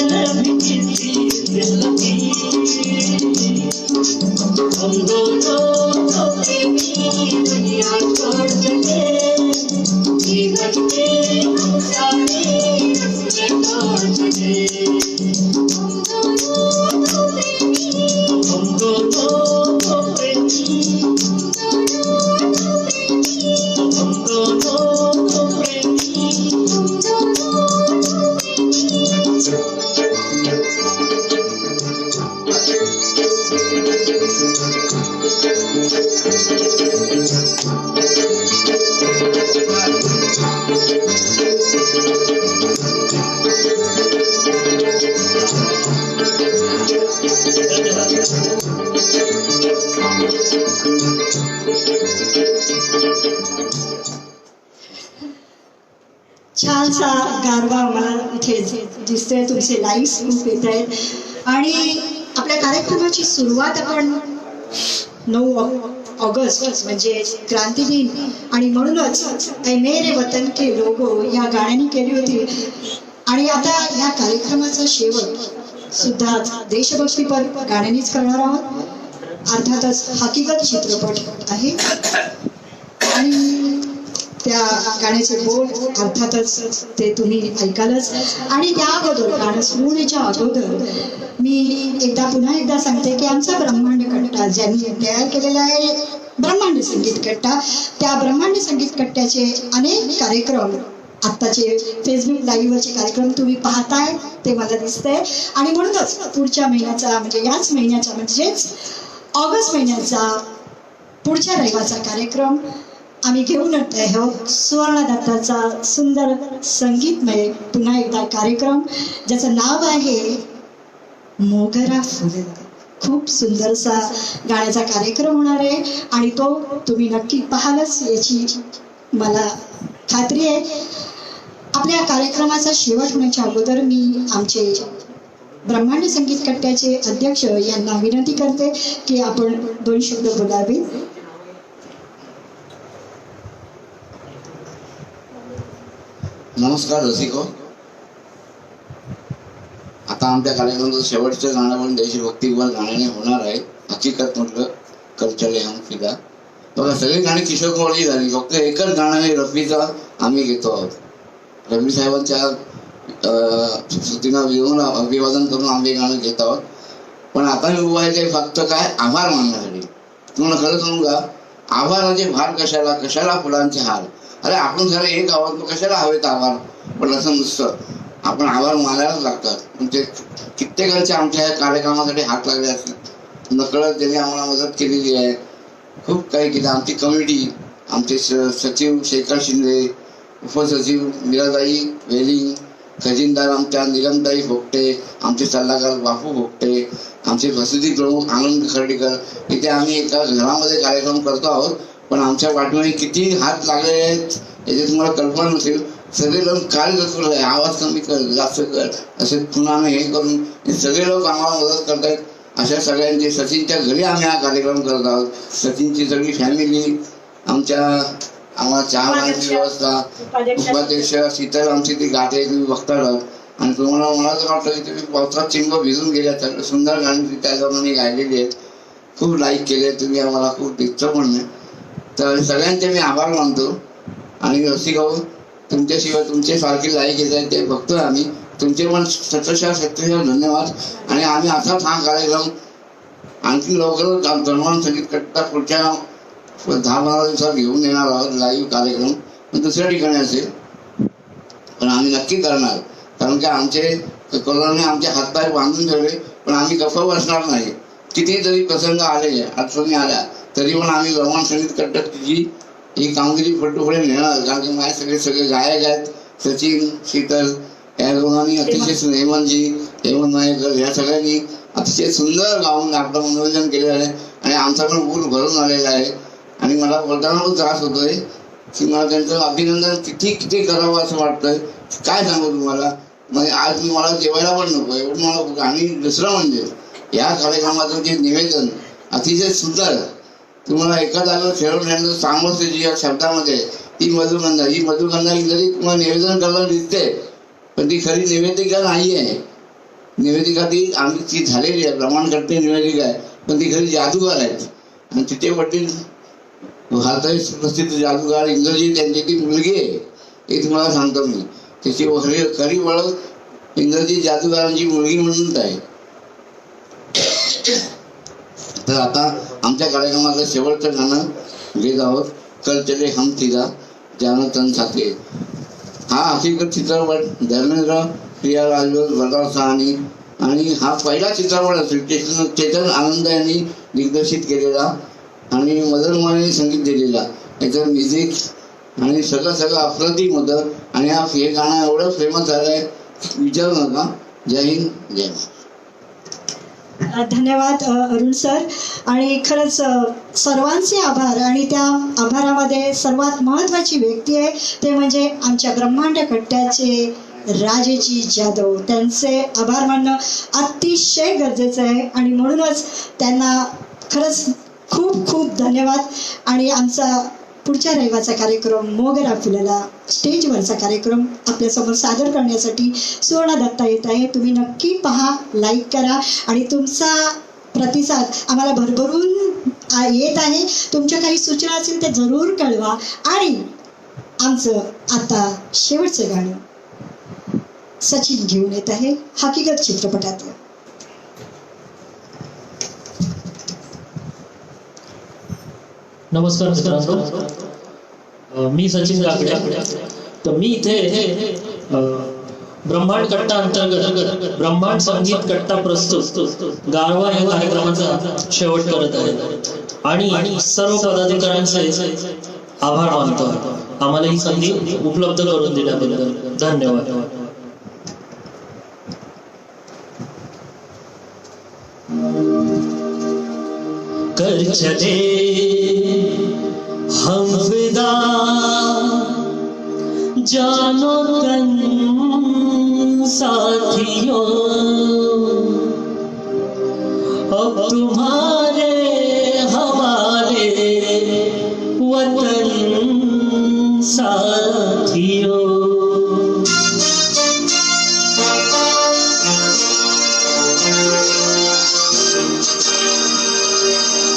नैन भी किसी दिल की, हम दोनों तो प्रेमी दुनिया छोड़ सके, जीवन के सारे रस्ते तोड़ सके। हम दोनों तो प्रेमी, हम दोनों तो प्रेमी। छानसा गारवा मला इथे दिसतोय, तुमचे लाईव्स खूप येत आहेत आणि आपल्या कार्यक्रमाची सुरुवात आपण 9 ऑगस्ट म्हणजे क्रांती दिन आणि म्हणूनच ऐ मेरे वतन के लोगो या गाण्याने केली होती आणि आता या कार्यक्रमाचा शेवट सुद्धा देशभक्तीपर गाण्यानेच करणार आहोत. अर्थातच हकीकत चित्रपट आहे आणि त्या गाण्याचे बोल अर्थातच ते तुम्ही ऐकालच. आणि त्या अगोदर गाणं सुरू होण्याच्या अगोदर मी पुन्हा एकदा सांगते की आमचा ब्रह्मांड कट्टा ज्यांनी तयार केलेला आहे ब्रह्मांड संगीत कट्टा, त्या ब्रह्मांड संगीत कट्ट्याचे अनेक कार्यक्रम आत्ताचे फेसबुक लाईव्हवरचे कार्यक्रम तुम्ही पाहताय ते मला दिसतंय. आणि म्हणूनच पुढच्या महिन्याचा म्हणजे याच महिन्याचा म्हणजेच ऑगस्ट महिन्याचा पुढच्या रविवारचा कार्यक्रम आम्ही घेऊन आहोत सुवर्ण दत्ताचा सुंदर संगीतमय पुन्हा एकदा कार्यक्रम ज्याचं नाव आहे मोगरा फुले. खूप सुंदरसा गाण्याचा कार्यक्रम होणार आहे आणि तो तुम्ही नक्की पाहालच याची मला खात्री आहे. आपल्या कार्यक्रमाचा शेवट होण्याच्या अगोदर मी आमचे ब्रह्मांड संगीत कट्ट्याचे अध्यक्ष यांना विनंती करते की आपण 2 शब्द बोलावे. नमस्कार रसिको. आता आमच्या कार्यक्रमाचं शेवटचं गाणं पण देशभक्तीवर गाण्याने होणार आहे. हकीकत म्हटलं कल्चर हम फिदा. बघा सगळी गाणी किशोर कुमारची झाली, फक्त एकच गाणं हे रफीचा आम्ही घेतो आहोत. रफी साहेबांच्या स्मृतींना अभिवादन करून आम्ही गाणं घेत आहोत. पण आता मी उभा आहे ते फक्त काय आभार मानण्यासाठी. तुम्हाला खरं सांगू का, आभाराचे भार कशाला, कशाला फुलांचे हार. अरे आपण जरा एक आहोत कशाला हवेत आभार. पण असं नुसतं आपण आभार मानायलाच लागतात. म्हणजे कित्येकांचे आमच्या ह्या कार्यक्रमासाठी हात लागले असतील, नकळत त्यांनी आम्हाला मदत केलेली आहे. खूप काही केलं. आमची कमिटी, आमचे सचिव शेखर शिंदे, उपसचिव मीराताई वेलिंग, खजिनदार आमच्या नीलमताई भोगटे, आमचे सल्लागार बापू भोगटे, आमचे प्रसिद्धी प्रमुख आनंद खर्डीकर. इथे आम्ही एका घरामध्ये कार्यक्रम करतो आहोत, पण आमच्या पाठीमागे किती हात लागले आहेत याची तुम्हाला कल्पना नसेल. सगळे लोक काय करतो आवाज कमी कर, जास्त कर, असे पुन्हा हे करून हे सगळे लोक आम्हाला मदत करतायत. अशा सगळ्यांचे सचिनच्या घरी आम्ही हा कार्यक्रम करत आहोत. सचिनची सगळी फॅमिली, आम्हाला चहा पाण्याची व्यवस्था, उपाध्यक्ष शीतल आमची ती गाते तुम्ही बघतात. आणि तुम्हाला मला तर वाटतं की तुम्ही पावसात चिंब भिजून गेल्या. सगळं सुंदर गाणी त्या लोकांनी गायलेली आहेत, खूप लाईक केले तुम्ही, आम्हाला खूप दिसतं पण नाही. तर सगळ्यांचे मी आभार मानतो. आणि रसिकाऊ तुमच्याशिवाय तुमचे सारखे लाईक येत आहेत ते बघतोय आम्ही. तुमचे पण शतशः धन्यवाद. आणि आम्ही असाच हा कार्यक्रम आणखी लवकरच ब्रह्मांड संगीत कट्टा पुढच्या 10-12 दिवसात घेऊन येणार आहोत लाईव्ह कार्यक्रम. पण दुसऱ्या ठिकाणी असेल, पण आम्ही नक्की करणार. कारण की आमचे कोरोनाने आमचे हातपाय बांधून ठेवले, पण आम्ही गप्प बसणार नाही. किती जरी प्रसंग आले, अडचणी आल्या तरी पण आम्ही ब्रह्मांड संगीत कट्ट्याची ही कामगिरी पुढे नेणार. कारण की माझे सगळे गायक आहेत, सचिन, शीतल या दोघांनी अतिशय हेमंत नायकर या सगळ्यांनी अतिशय सुंदर गाऊन आपलं मनोरंजन केलेलं आहे. आणि आमचा पण पूर भरून आलेला आहे. आणि मला बोलताना पण त्रास होतोय की मला त्यांचं अभिनंदन किती करावं असं वाटतंय. काय सांगू तुम्हाला, म्हणजे आज मी मला जेवायला पण नको एवढं मला. आणि दुसरं म्हणजे या कार्यक्रमाचं जे निवेदन अतिशय सुंदर, तुम्हाला एका जागेवर खेळून येण्याचं सामर्थ्य जी या शब्दामध्ये ती मधुगंधा, ही जरी तुम्हाला निवेदन करायला दिसते, पण ती खरी निवेदिका नाही आहे. निवेदिका ती आम्ही ती झालेली आहे, प्रमाणकर्ते निवेदिका आहे, पण ती घरी जादूगार आहेत. आणि तिचे वडील भारताचे प्रसिद्ध जादूगार इंद्रजीत यांची ती मुलगी आहे, हे तुम्हाला सांगतो मी. त्याची खरी ओळख इंद्रजीत जादूगारांची मुलगी म्हणूनच आहे. तर आता आमच्या कार्यक्रमाचं शेवटचं गाणं घेत आहोत, कल चले हम फिदा जानो तन साथे. हा हकीकत चित्रपट धर्मेंद्र, प्रिया राजपूत, वरदान साहनी आणि हा पहिला चित्रपट असेल चेतन आनंद यांनी दिग्दर्शित केलेला आणि मदन मोहनने संगीत दिलेला. याचं म्युझिक आणि सगळं अप्रतिम होतं. आणि हे गाणं एवढं फेमस झालं आहे विचारू नका. जय हिंद, जय महाराष्ट्र. धन्यवाद अरुण सर. आणि खरंच सर्वांचे आभार. आणि त्या आभारामध्ये सर्वात महत्त्वाची व्यक्ती आहे ते म्हणजे आमच्या ब्रह्मांड कट्ट्याचे राजेजी जाधव. त्यांचे आभार मानणं अतिशय गरजेचं आहे आणि म्हणूनच त्यांना खरंच खूप खूप धन्यवाद. आणि आमचा पुढच्या रविवारचा कार्यक्रम मोगरा फुलला स्टेजवरचा कार्यक्रम आपल्यासमोर सादर करण्यासाठी सुवर्णा दत्ता येत आहे. तुम्ही नक्की पहा, लाईक करा आणि तुमचा प्रतिसाद आम्हाला भरभरून येत आहे. तुमच्या काही सूचना असतील ते जरूर कळवा. आणि आमचं आता शेवटचं गाणं सचिन घेऊन येत आहे हकीकत चित्रपटातलं. नमस्कार मित्रांनो, मी सचिन काकडे. तर मी इथे ब्रह्मांड कट्टा अंतर्गत ब्रह्मांड संगीत कट्टा प्रस्तुत गारवा या कार्यक्रमाचा शेवट करत आहे आणि सर्व पदाधिकाऱ्यांचे आभार मानतो आम्हाला ही संधी उपलब्ध करून दिल्याबद्दल. धन्यवाद. कर चले हम फिदा जानो तन साथियों, अब तुम्हारे हमारे वतन साथियों.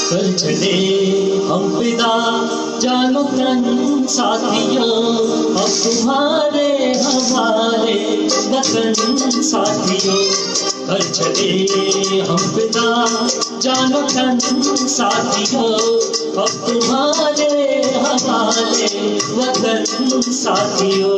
कर चले हम फिदा जानो तन साथियों, अब तुम्हारे हमारे वतन साथियों. कर चले हम फिदा जानो तन साथियों, अब तुम्हारे हमारे वतन साथियों.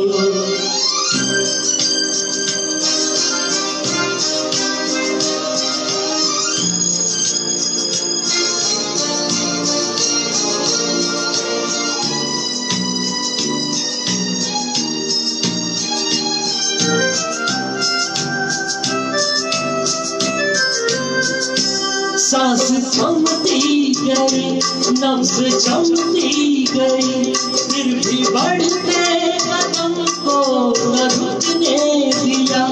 सांस थमती गई, नब्ज जमती गई, फिर भी बढ़ते कदम को न रुकने दिया.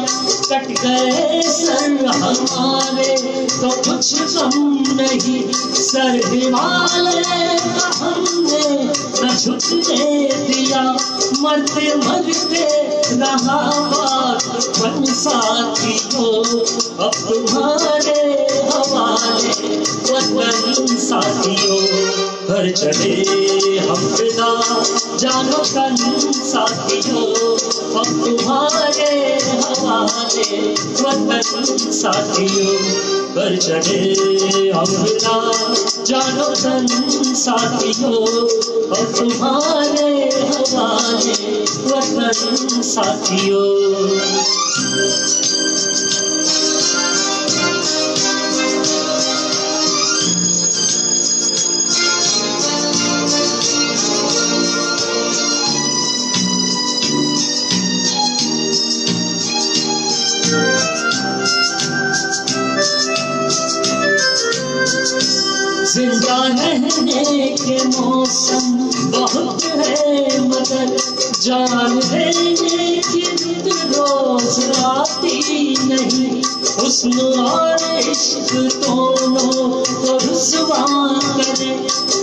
कट गए सर हमारे तो कुछ कम नहीं, सर हिमालय का हमने न झुकने दिया. मरते मरते रहा बन साथियों, अब तुम्हारे हमारे वतन साथियों. घर चले हम फिदा जानो तन साथियों, अब तुम्हारे हमारे वतन साथियों. घर चले हम फिदा जानो तन साथियों, अब तुम्हारे हमारे वतन साथियों. जिंदा रहने के मौसम बहुत है मगर जान लेने की रोज आती नहीं। हुस्न और इश्क दोनों को रुसवा करे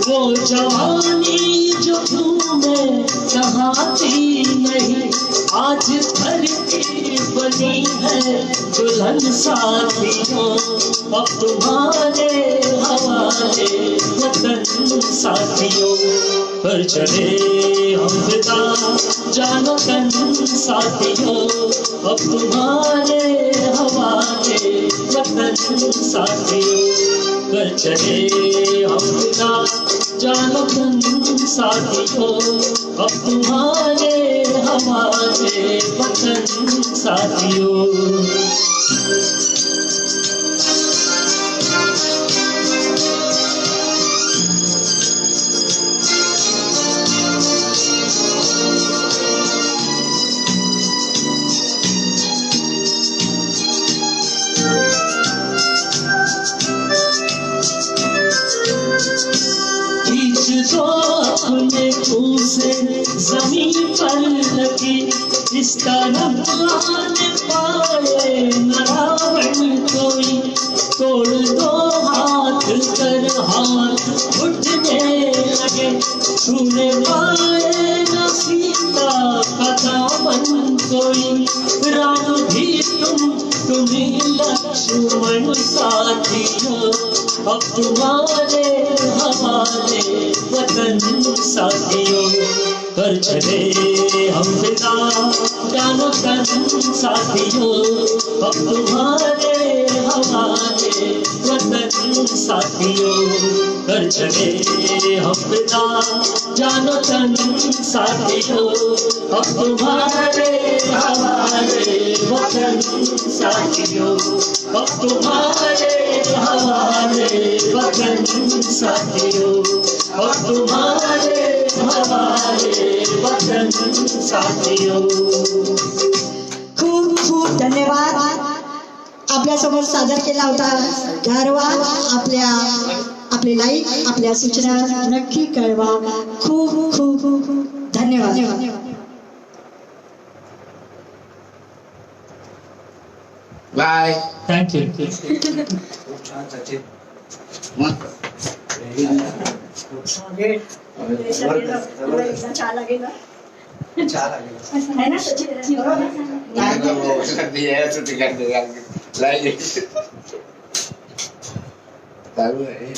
वो जवानी जो तुम्हें चाहती नहीं। आज धरती बनी है दुल्हन साथियों, अब तुम्हारे हवाले वतन साथियों। पर चले हम फिदा जानो तन साथियों, अब तुम्हारे हवाले वतन साथियों। पर चले हम फिदा जानो तन साथियों, अब तुम्हारे हवाले वतन साथियों। खींच दो अपने खून से जमीन पर लगी, इस तरफ आने पाए न रावण कोई। तोड़ दो हाथ कर हाथ उठने लगे, छूने पाए न सीता का दामन कोई। राम भी तुम्ही लक्ष्मण साथियों, अब तुम्हारे हमारे वतन साथियों। कर चले हम फिदा जानो तन साथियों, अब तुम्हारे हमारे वतन साथियों। कर चले हम फिदा जानो तन साथियों, अब तुम्हारे हमारे वतन साथियों। अब तुम्हारे हमारे वतन साथियों, अब तुम्हारे हमारे वतन साथियों। खूप खूप धन्यवाद. आपल्यासमोर सादर केला होता गारवा. आपले लाईक आपल्या सूचना नक्की कळवा. खूप खूप धन्यवाद. बाय. थँक्यू. खूप छान सचिन. मस्त. छान लागेल छान लागेल. है ना सचिन? चालू आहे.